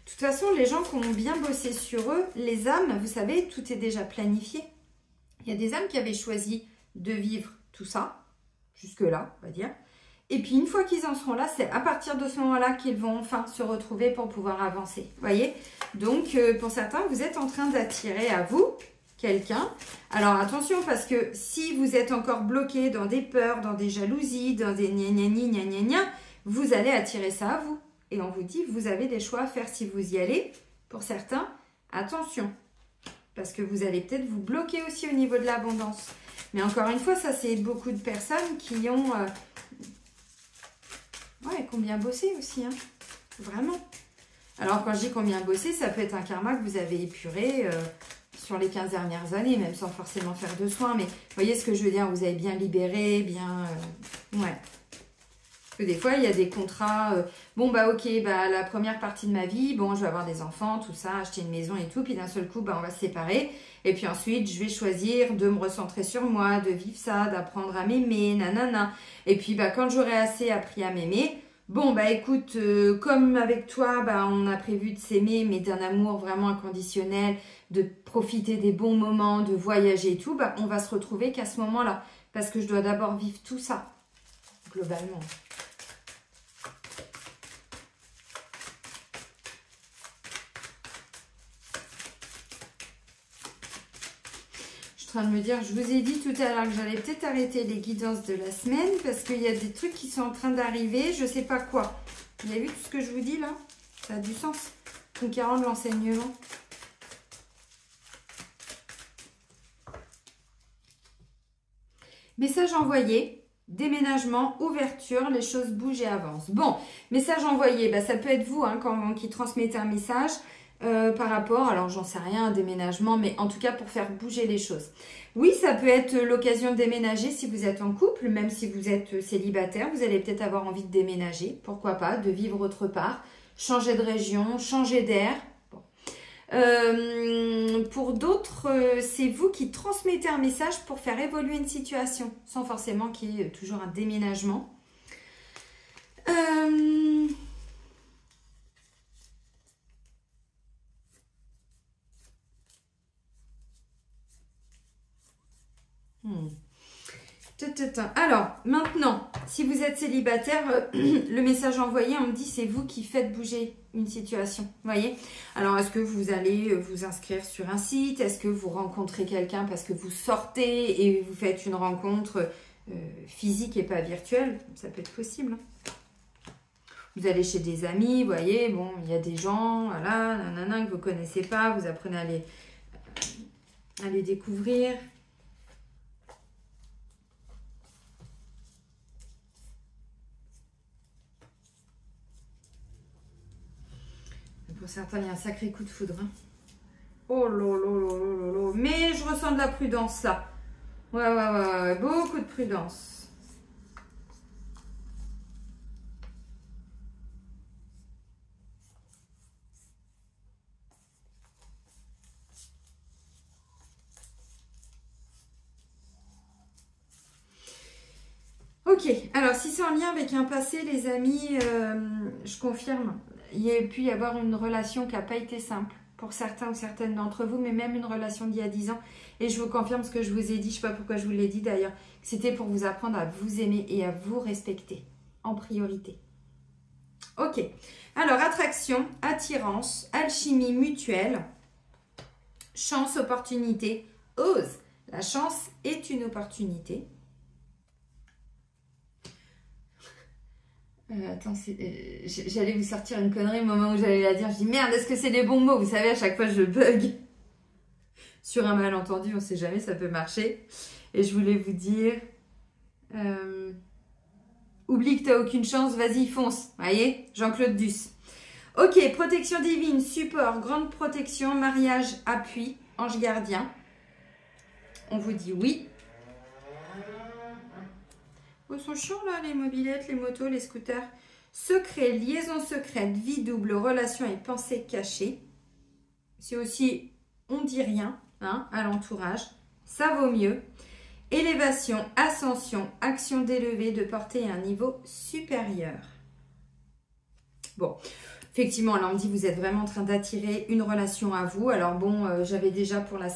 De toute façon, les gens qui ont bien bossé sur eux, les âmes, vous savez, tout est déjà planifié. Il y a des âmes qui avaient choisi de vivre tout ça, jusque-là, on va dire. Et puis, une fois qu'ils en seront là, c'est à partir de ce moment-là qu'ils vont enfin se retrouver pour pouvoir avancer. Vous voyez? Donc, pour certains, vous êtes en train d'attirer à vous quelqu'un. Alors attention parce que si vous êtes encore bloqué dans des peurs, dans des jalousies, dans des gna gna gna gna gna, vous allez attirer ça à vous. Et on vous dit, vous avez des choix à faire si vous y allez. Pour certains, attention. Parce que vous allez peut-être vous bloquer aussi au niveau de l'abondance. Mais encore une fois, ça c'est beaucoup de personnes qui ont bien bossé aussi. Hein. Vraiment. Alors quand je dis combien bossé, ça peut être un karma que vous avez épuré sur les 15 dernières années, même sans forcément faire de soins. Mais vous voyez ce que je veux dire, vous avez bien libéré, bien... ouais. Parce que des fois, il y a des contrats... bon, bah ok, bah la première partie de ma vie, bon, je vais avoir des enfants, tout ça, acheter une maison et tout. Puis d'un seul coup, bah, on va se séparer. Et puis ensuite, je vais choisir de me recentrer sur moi, de vivre ça, d'apprendre à m'aimer, nanana. Et puis, bah, quand j'aurai assez appris à m'aimer... Bon, bah écoute, comme avec toi, bah, on a prévu de s'aimer, mais d'un amour vraiment inconditionnel, de profiter des bons moments, de voyager et tout, bah, on va se retrouver qu'à ce moment-là. Parce que je dois d'abord vivre tout ça, globalement. En train de me dire, je vous ai dit tout à l'heure que j'allais peut-être arrêter les guidances de la semaine parce qu'il y a des trucs qui sont en train d'arriver, je sais pas quoi. Vous avez vu tout ce que je vous dis là? Ça a du sens. Conquérant de l'enseignement. Message envoyé, déménagement, ouverture, les choses bougent et avancent. Bon, message envoyé, bah, ça peut être vous hein, qui transmettez un message. Par rapport, alors j'en sais rien, un déménagement, mais en tout cas pour faire bouger les choses. Oui, ça peut être l'occasion de déménager si vous êtes en couple, même si vous êtes célibataire, vous allez peut-être avoir envie de déménager, pourquoi pas, de vivre autre part, changer de région, changer d'air. Bon. Pour d'autres, c'est vous qui transmettez un message pour faire évoluer une situation, sans forcément qu'il y ait toujours un déménagement. Alors, maintenant, si vous êtes célibataire, le message envoyé, on me dit c'est vous qui faites bouger une situation. Vous voyez? Alors, est-ce que vous allez vous inscrire sur un site? Est-ce que vous rencontrez quelqu'un parce que vous sortez et vous faites une rencontre physique et pas virtuelle? Ça peut être possible. Hein. Vous allez chez des amis, vous voyez, bon, il y a des gens, voilà, nanana, que vous ne connaissez pas, vous apprenez à les découvrir. Pour certains, il y a un sacré coup de foudre. Hein. Oh là. Mais je ressens de la prudence là. Ouais. Beaucoup de prudence. Ok, alors si c'est en lien avec un passé, les amis, je confirme. Il y a pu y avoir une relation qui n'a pas été simple pour certains ou certaines d'entre vous, mais même une relation d'il y a 10 ans. Et je vous confirme ce que je vous ai dit, je ne sais pas pourquoi je vous l'ai dit d'ailleurs, c'était pour vous apprendre à vous aimer et à vous respecter en priorité. Ok. Alors, attraction, attirance, alchimie mutuelle, chance, opportunité, ose. La chance est une opportunité. Attends, j'allais vous sortir une connerie au moment où j'allais la dire. Je dis merde, est-ce que c'est les bons mots? Vous savez, à chaque fois je bug. Sur un malentendu, on ne sait jamais, ça peut marcher. Et je voulais vous dire... oublie que tu n'as aucune chance, vas-y, fonce. Voyez, Jean-Claude Duss. Ok, protection divine, support, grande protection, mariage, appui, ange gardien. On vous dit oui. Ils sont chiants là, les mobylettes, les motos, les scooters. Secret, liaison secrète, vie double, relation et pensée cachée. C'est aussi, on dit rien hein, à l'entourage. Ça vaut mieux. Élévation, ascension, action d'élevée, de porter à un niveau supérieur. Bon, effectivement, là on me dit vous êtes vraiment en train d'attirer une relation à vous. Alors bon, j'avais déjà pour la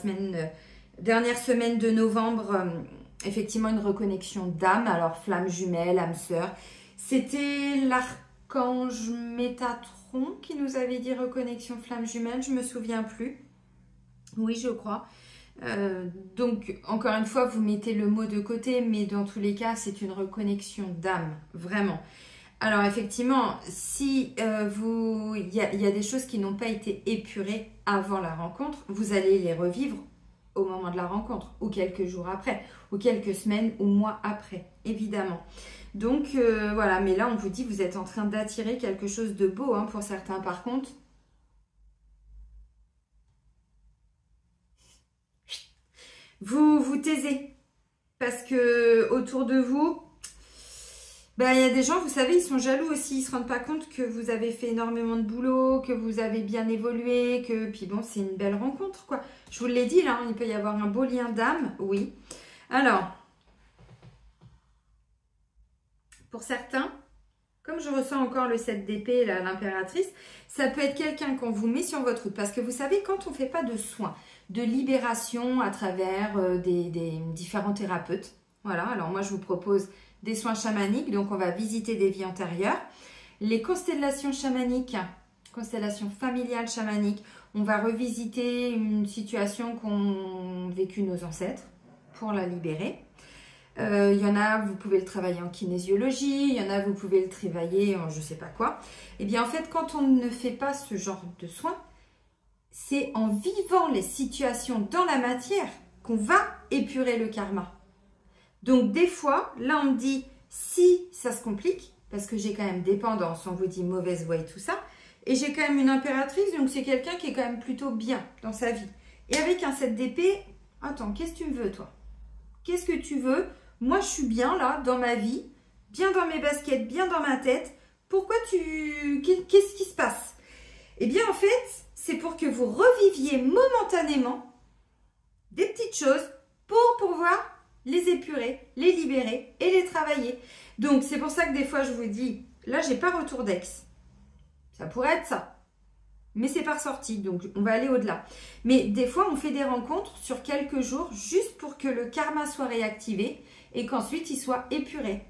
dernière semaine de novembre, effectivement une reconnexion d'âme. Alors flamme jumelle, âme sœur. C'était l'archange Métatron qui nous avait dit reconnexion flamme jumelle, je me souviens plus. Oui, je crois. Donc, encore une fois, vous mettez le mot de côté, mais dans tous les cas, c'est une reconnexion d'âme, vraiment. Alors, effectivement, si il y a des choses qui n'ont pas été épurées avant la rencontre, vous allez les revivre au moment de la rencontre, ou quelques jours après, ou quelques semaines ou mois après, évidemment. Donc, voilà, mais là, on vous dit, vous êtes en train d'attirer quelque chose de beau, hein, pour certains, par contre. Vous vous taisez parce que autour de vous, il y a des gens, vous savez, ils sont jaloux aussi. Ils ne se rendent pas compte que vous avez fait énormément de boulot, que vous avez bien évolué, que puis bon, c'est une belle rencontre, quoi. Je vous l'ai dit, là, il peut y avoir un beau lien d'âme, oui. Alors, pour certains, comme je ressens encore le 7 d'épée, l'impératrice, ça peut être quelqu'un qu'on vous met sur votre route. Parce que vous savez, quand on ne fait pas de soins, de libération à travers des différents thérapeutes. Voilà, alors moi je vous propose des soins chamaniques, donc on va visiter des vies antérieures. Les constellations chamaniques, constellations familiales chamaniques, on va revisiter une situation qu'ont vécu nos ancêtres pour la libérer. Il y en a, vous pouvez le travailler en kinésiologie, il y en a, vous pouvez le travailler en je ne sais pas quoi. Et bien en fait, quand on ne fait pas ce genre de soins, c'est en vivant les situations dans la matière qu'on va épurer le karma. Donc des fois, là on me dit, si ça se complique, parce que j'ai quand même dépendance, on vous dit mauvaise voix et tout ça, et j'ai quand même une impératrice, donc c'est quelqu'un qui est quand même plutôt bien dans sa vie. Et avec un 7 d'épée, attends, qu'est-ce que tu veux toi? Qu'est-ce que tu veux? Moi je suis bien là, dans ma vie, bien dans mes baskets, bien dans ma tête. Pourquoi qu'est-ce qui se passe? Eh bien en fait, c'est pour que vous reviviez momentanément des petites choses pour pouvoir les épurer, les libérer et les travailler. Donc c'est pour ça que des fois je vous dis, là j'ai pas retour d'ex. Ça pourrait être ça. Mais c'est pas ressorti, donc on va aller au-delà. Mais des fois on fait des rencontres sur quelques jours juste pour que le karma soit réactivé et qu'ensuite il soit épuré.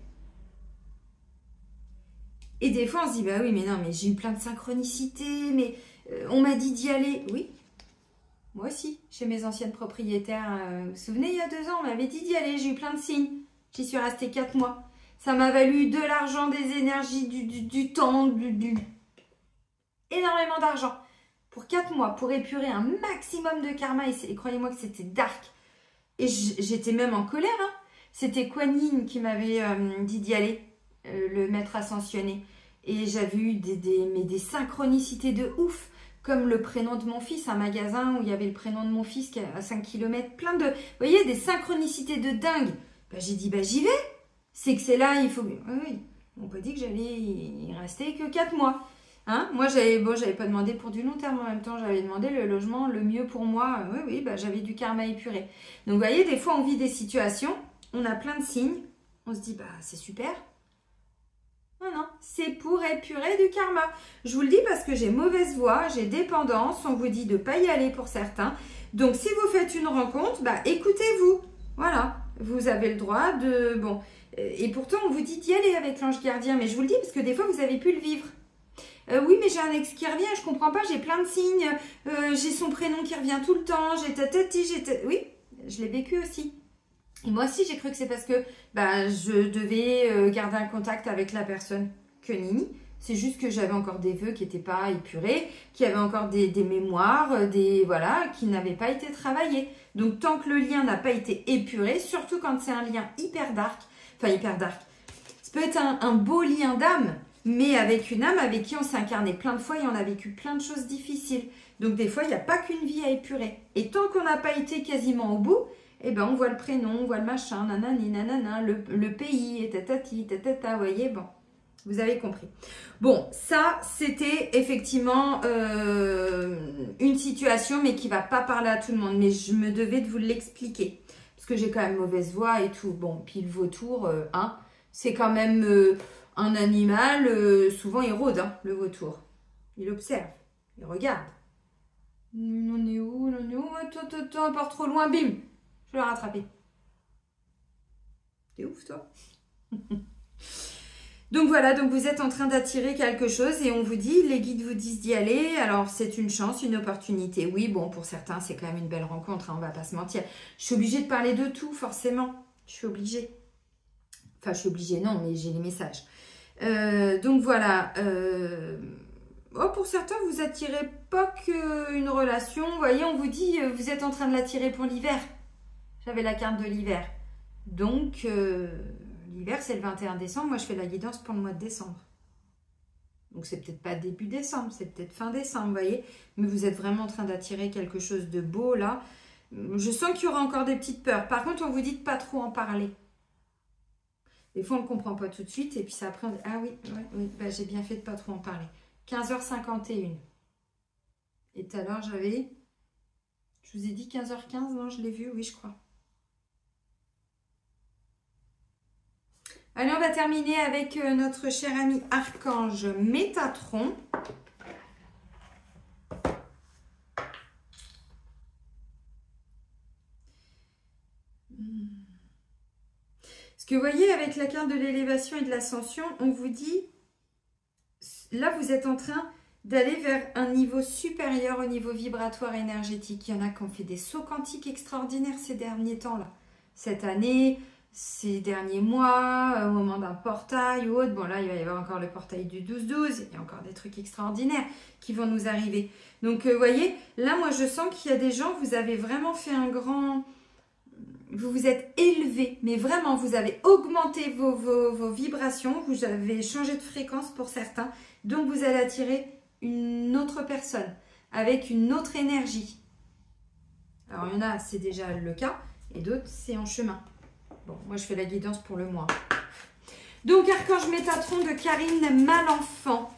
Et des fois on se dit, bah oui mais non mais j'ai eu plein de synchronicités, mais on m'a dit d'y aller. Oui, moi aussi, chez mes anciennes propriétaires. Vous vous souvenez, il y a 2 ans, on m'avait dit d'y aller. J'ai eu plein de signes. J'y suis restée 4 mois. Ça m'a valu de l'argent, des énergies, du temps, énormément d'argent. Pour 4 mois, pour épurer un maximum de karma. Et croyez-moi que c'était dark. Et j'étais même en colère. Hein. C'était Kuan Yin qui m'avait dit d'y aller, le maître ascensionné. Et j'avais eu des synchronicités de ouf. Comme le prénom de mon fils, un magasin où il y avait le prénom de mon fils qui est à 5 km, plein de... Vous voyez, des synchronicités de dingue. J'ai dit, j'y vais. C'est que c'est là, il faut... Oui, on peut dire que j'allais y rester que 4 mois. Hein, moi, j'avais pas demandé pour du long terme en même temps. J'avais demandé le logement le mieux pour moi. Oui, j'avais du karma épuré. Donc, vous voyez, des fois, on vit des situations, on a plein de signes. On se dit, c'est super. Non, c'est pour épurer du karma. Je vous le dis parce que j'ai mauvaise voix, j'ai dépendance, on vous dit de ne pas y aller pour certains. Donc, si vous faites une rencontre, écoutez-vous. Voilà, vous avez le droit de... Bon, et pourtant, on vous dit d'y aller avec l'ange gardien. Mais je vous le dis parce que des fois, vous avez pu le vivre. Oui, mais j'ai un ex qui revient, je comprends pas, j'ai plein de signes, j'ai son prénom qui revient tout le temps, j'ai tatati, Oui, je l'ai vécu aussi. Et moi aussi, j'ai cru que c'est parce que je devais garder un contact avec la personne que Nini. C'est juste que j'avais encore des vœux qui n'étaient pas épurés, qui avaient encore des mémoires, voilà, qui n'avaient pas été travaillés. Donc, tant que le lien n'a pas été épuré, surtout quand c'est un lien hyper dark, ça peut être un beau lien d'âme, mais avec une âme avec qui on s'est incarné plein de fois et on a vécu plein de choses difficiles. Donc, des fois, il n'y a pas qu'une vie à épurer. Et tant qu'on n'a pas été quasiment au bout, eh ben, on voit le prénom, on voit le machin, nanani, nanana, le pays, et tatati, tatata, vous voyez, bon. Vous avez compris. Bon, ça, c'était effectivement une situation, mais qui ne va pas parler à tout le monde. Mais je me devais de vous l'expliquer. Parce que j'ai quand même mauvaise voix et tout. Bon, puis le vautour, c'est quand même un animal. Souvent, il rôde, le vautour. Il observe. Il regarde. On est où? On est où? Attends, on part trop loin. Bim! Je vais la rattraper. T'es ouf, toi? Donc voilà, donc vous êtes en train d'attirer quelque chose et on vous dit, les guides vous disent d'y aller. Alors c'est une chance, une opportunité. Oui, bon, pour certains, c'est quand même une belle rencontre, on va pas se mentir. Je suis obligée de parler de tout, forcément. Je suis obligée. Enfin, je suis obligée, non, mais j'ai les messages. Donc voilà. Pour certains, vous attirez pas qu'une relation. Vous voyez, on vous dit, vous êtes en train de l'attirer pour l'hiver. J'avais la carte de l'hiver. Donc... l'hiver, c'est le 21 décembre. Moi, je fais la guidance pour le mois de décembre. Donc, c'est peut-être pas début décembre, c'est peut-être fin décembre, vous voyez. Mais vous êtes vraiment en train d'attirer quelque chose de beau, là. Je sens qu'il y aura encore des petites peurs. Par contre, on vous dit de pas trop en parler. Des fois, on ne comprend pas tout de suite. Et puis, ça après, on dit, ah oui, j'ai bien fait de pas trop en parler. 15h51. Et tout à l'heure, j'avais... Je vous ai dit 15h15, non, je l'ai vu, oui, je crois. Allez, on va terminer avec notre cher ami Archange Métatron. Parce que vous voyez, avec la carte de l'élévation et de l'ascension, on vous dit, là, vous êtes en train d'aller vers un niveau supérieur au niveau vibratoire énergétique. Il y en a qui ont fait des sauts quantiques extraordinaires ces derniers temps-là. Cette année... ces derniers mois, au moment d'un portail ou autre. Bon, là, il va y avoir encore le portail du 12-12. Il y a encore des trucs extraordinaires qui vont nous arriver. Donc, vous voyez, là, moi, je sens qu'il y a des gens, vous avez vraiment fait un grand... Vous vous êtes élevé, mais vraiment, vous avez augmenté vos vibrations. Vous avez changé de fréquence pour certains. Donc, vous allez attirer une autre personne avec une autre énergie. Alors, il y en a, c'est déjà le cas. Et d'autres, c'est en chemin. Bon, moi, je fais la guidance pour le mois. Donc, Archange Métatron de Karine Malenfant.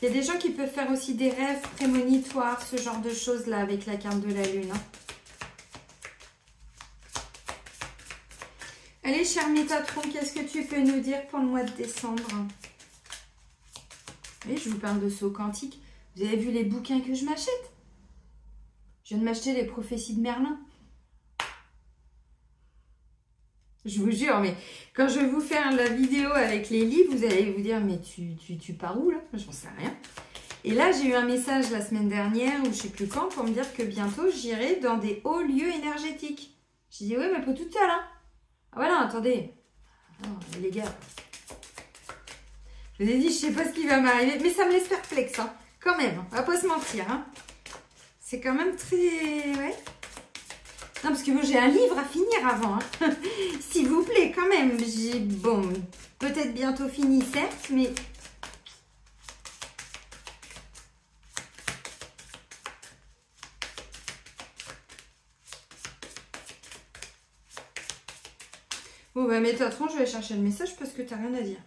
Il y a des gens qui peuvent faire aussi des rêves prémonitoires, ce genre de choses-là, avec la carte de la Lune. Allez, cher Métatron, qu'est-ce que tu peux nous dire pour le mois de décembre? Oui, je vous parle de saut quantique. Vous avez vu les bouquins que je m'achète? Je viens de m'acheter les prophéties de Merlin. Je vous jure, mais quand je vais vous faire la vidéo avec les livres, vous allez vous dire, mais tu pars où là? J'en sais rien. Et là, j'ai eu un message la semaine dernière, ou je ne sais plus quand, pour me dire que bientôt, j'irai dans des hauts lieux énergétiques. J'ai dit, oui, mais pas toute seule, hein. Ah voilà, attendez. Non, les gars. Je vous ai dit, je sais pas ce qui va m'arriver. Mais ça me laisse perplexe, hein. Quand même. On va pas se mentir, hein. C'est quand même très... Ouais. Non, parce que moi, j'ai un livre à finir avant, hein. S'il vous plaît, quand même. J'ai... Bon, peut-être bientôt fini, certes, mais... Bon, bah, Métatron, je vais chercher le message parce que t'as rien à dire.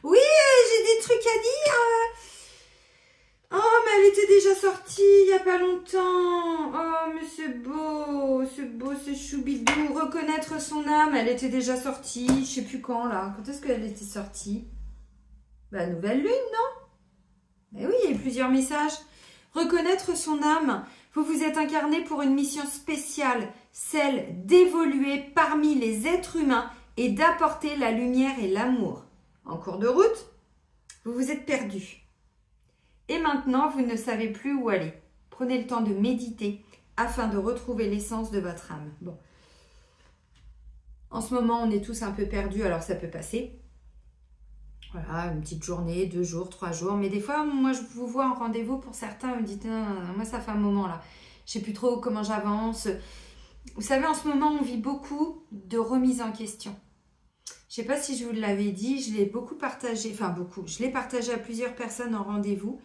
Oui, j'ai des trucs à dire. Oh, mais elle était déjà sortie il n'y a pas longtemps. Oh, mais c'est beau, c'est choubidou. Reconnaître son âme, elle était déjà sortie. Je sais plus quand, là. Quand est-ce qu'elle était sortie? Bah, nouvelle lune, non? Et oui, il y a plusieurs messages. Reconnaître son âme. Vous vous êtes incarné pour une mission spéciale, celle d'évoluer parmi les êtres humains et d'apporter la lumière et l'amour. En cours de route, vous vous êtes perdu. Et maintenant, vous ne savez plus où aller. Prenez le temps de méditer afin de retrouver l'essence de votre âme. Bon. En ce moment, on est tous un peu perdus, alors ça peut passer. Voilà, une petite journée, 2 jours, 3 jours. Mais des fois, moi, je vous vois en rendez-vous pour certains. Vous me dites, moi, ça fait un moment là. Je sais plus trop comment j'avance. Vous savez, en ce moment, on vit beaucoup de remise en question. Je ne sais pas si je vous l'avais dit, je l'ai beaucoup partagé. Enfin, beaucoup. Je l'ai partagé à plusieurs personnes en rendez-vous.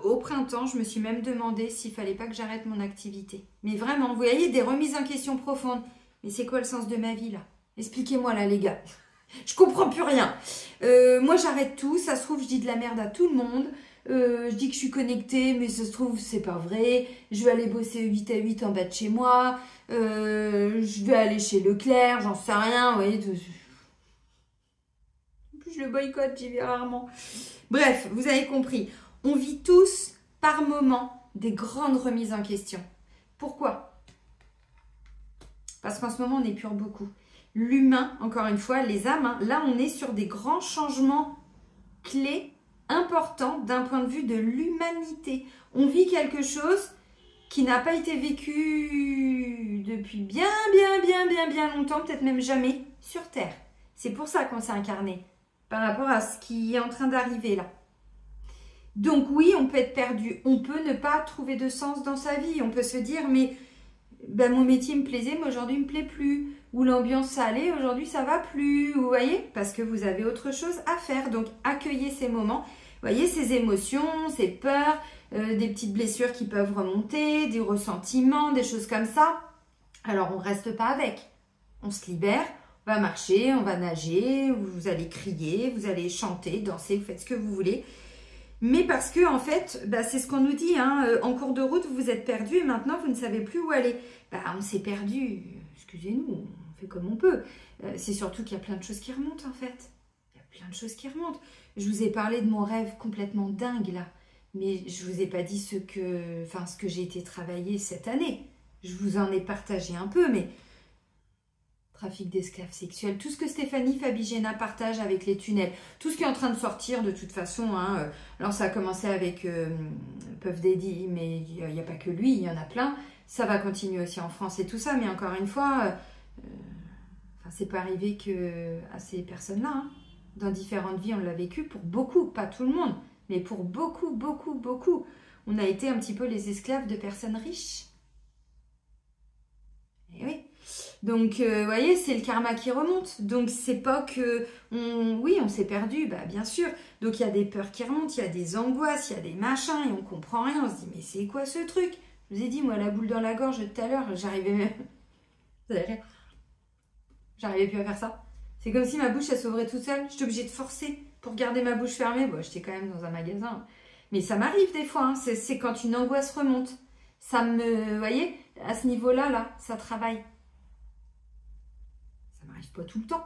Au printemps, je me suis même demandé s'il ne fallait pas que j'arrête mon activité. Mais vraiment, vous voyez, des remises en question profondes. Mais c'est quoi le sens de ma vie là? Expliquez-moi là, les gars. Je comprends plus rien. Moi, j'arrête tout. Ça se trouve, je dis de la merde à tout le monde. Je dis que je suis connectée, mais ça se trouve, c'est pas vrai. Je vais aller bosser 8 à 8 en bas de chez moi. Je vais aller chez Leclerc, j'en sais rien. Vous voyez, en plus, je le boycotte, j'y vais rarement. Bref, vous avez compris. On vit tous, par moments, des grandes remises en question. Pourquoi? Parce qu'en ce moment, on épure beaucoup. L'humain, encore une fois, les âmes, hein, là on est sur des grands changements clés, importants d'un point de vue de l'humanité. On vit quelque chose qui n'a pas été vécu depuis bien longtemps, peut-être même jamais, sur Terre. C'est pour ça qu'on s'est incarné, par rapport à ce qui est en train d'arriver là. Donc oui, on peut être perdu, on peut ne pas trouver de sens dans sa vie, on peut se dire, mais ben, mon métier me plaisait, mais aujourd'hui il ne me plaît plus. Ou l'ambiance ça allait, aujourd'hui ça va plus. Vous voyez? Parce que vous avez autre chose à faire. Donc accueillez ces moments. Vous voyez, ces émotions, ces peurs, des petites blessures qui peuvent remonter, des ressentiments, des choses comme ça. Alors on ne reste pas avec. On se libère, on va marcher, on va nager, vous allez crier, vous allez chanter, danser, vous faites ce que vous voulez. Mais parce que, en fait, bah, c'est ce qu'on nous dit, hein, en cours de route, vous vous êtes perdu et maintenant, vous ne savez plus où aller. Bah, on s'est perdu, excusez-nous, on fait comme on peut. C'est surtout qu'il y a plein de choses qui remontent, en fait. Il y a plein de choses qui remontent. Je vous ai parlé de mon rêve complètement dingue, là. Mais je ne vous ai pas dit ce que j'ai été travailler cette année. Je vous en ai partagé un peu, mais... Trafic d'esclaves sexuels, tout ce que Stéphanie Fabigena partage avec les tunnels, tout ce qui est en train de sortir de toute façon. Hein, alors ça a commencé avec Puff Daddy, mais il n'y a pas que lui, il y en a plein. Ça va continuer aussi en France et tout ça, mais encore une fois, c'est pas arrivé que à ces personnes-là. Hein. Dans différentes vies, on l'a vécu pour beaucoup, pas tout le monde, mais pour beaucoup. On a été un petit peu les esclaves de personnes riches. Et oui. Donc, vous voyez, c'est le karma qui remonte. Donc, c'est pas que... Oui, on s'est perdu, bah, bien sûr. Donc, il y a des peurs qui remontent, il y a des angoisses, il y a des machins, et on comprend rien. On se dit, mais c'est quoi ce truc? Je vous ai dit, moi, la boule dans la gorge tout à l'heure, j'arrivais même... Vous avez rien. J'arrivais plus à faire ça. C'est comme si ma bouche, elle s'ouvrait toute seule. J'étais obligée de forcer pour garder ma bouche fermée. Bon, j'étais quand même dans un magasin. Mais ça m'arrive des fois. Hein. C'est quand une angoisse remonte. Ça me... Vous voyez, à ce niveau-là, là, ça travaille. Pas tout le temps,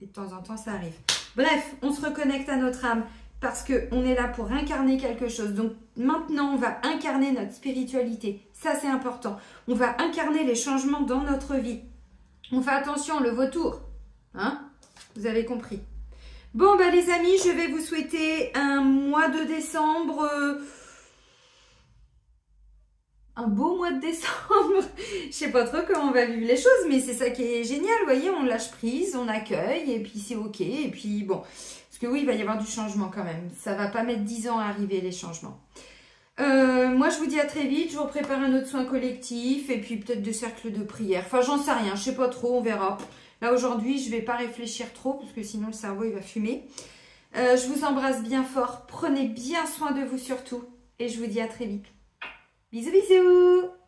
mais de temps en temps ça arrive. Bref, on se reconnecte à notre âme parce qu'on est là pour incarner quelque chose. Donc maintenant on va incarner notre spiritualité, ça c'est important. On va incarner les changements dans notre vie. On fait attention, le vautour, hein? Vous avez compris. Bon bah les amis, je vais vous souhaiter un mois de décembre... un beau mois de décembre. Je sais pas trop comment on va vivre les choses, mais c'est ça qui est génial. Vous voyez, on lâche prise, on accueille, et puis c'est ok. Et puis bon, parce que oui, il va y avoir du changement quand même. Ça va pas mettre 10 ans à arriver, les changements. Moi, je vous dis à très vite. Je vous prépare un autre soin collectif, et puis peut-être des cercles de prière. Enfin, j'en sais rien, je sais pas trop, on verra. Là, aujourd'hui, je vais pas réfléchir trop, parce que sinon le cerveau, il va fumer. Je vous embrasse bien fort. Prenez bien soin de vous surtout. Et je vous dis à très vite. Bisous, bisous!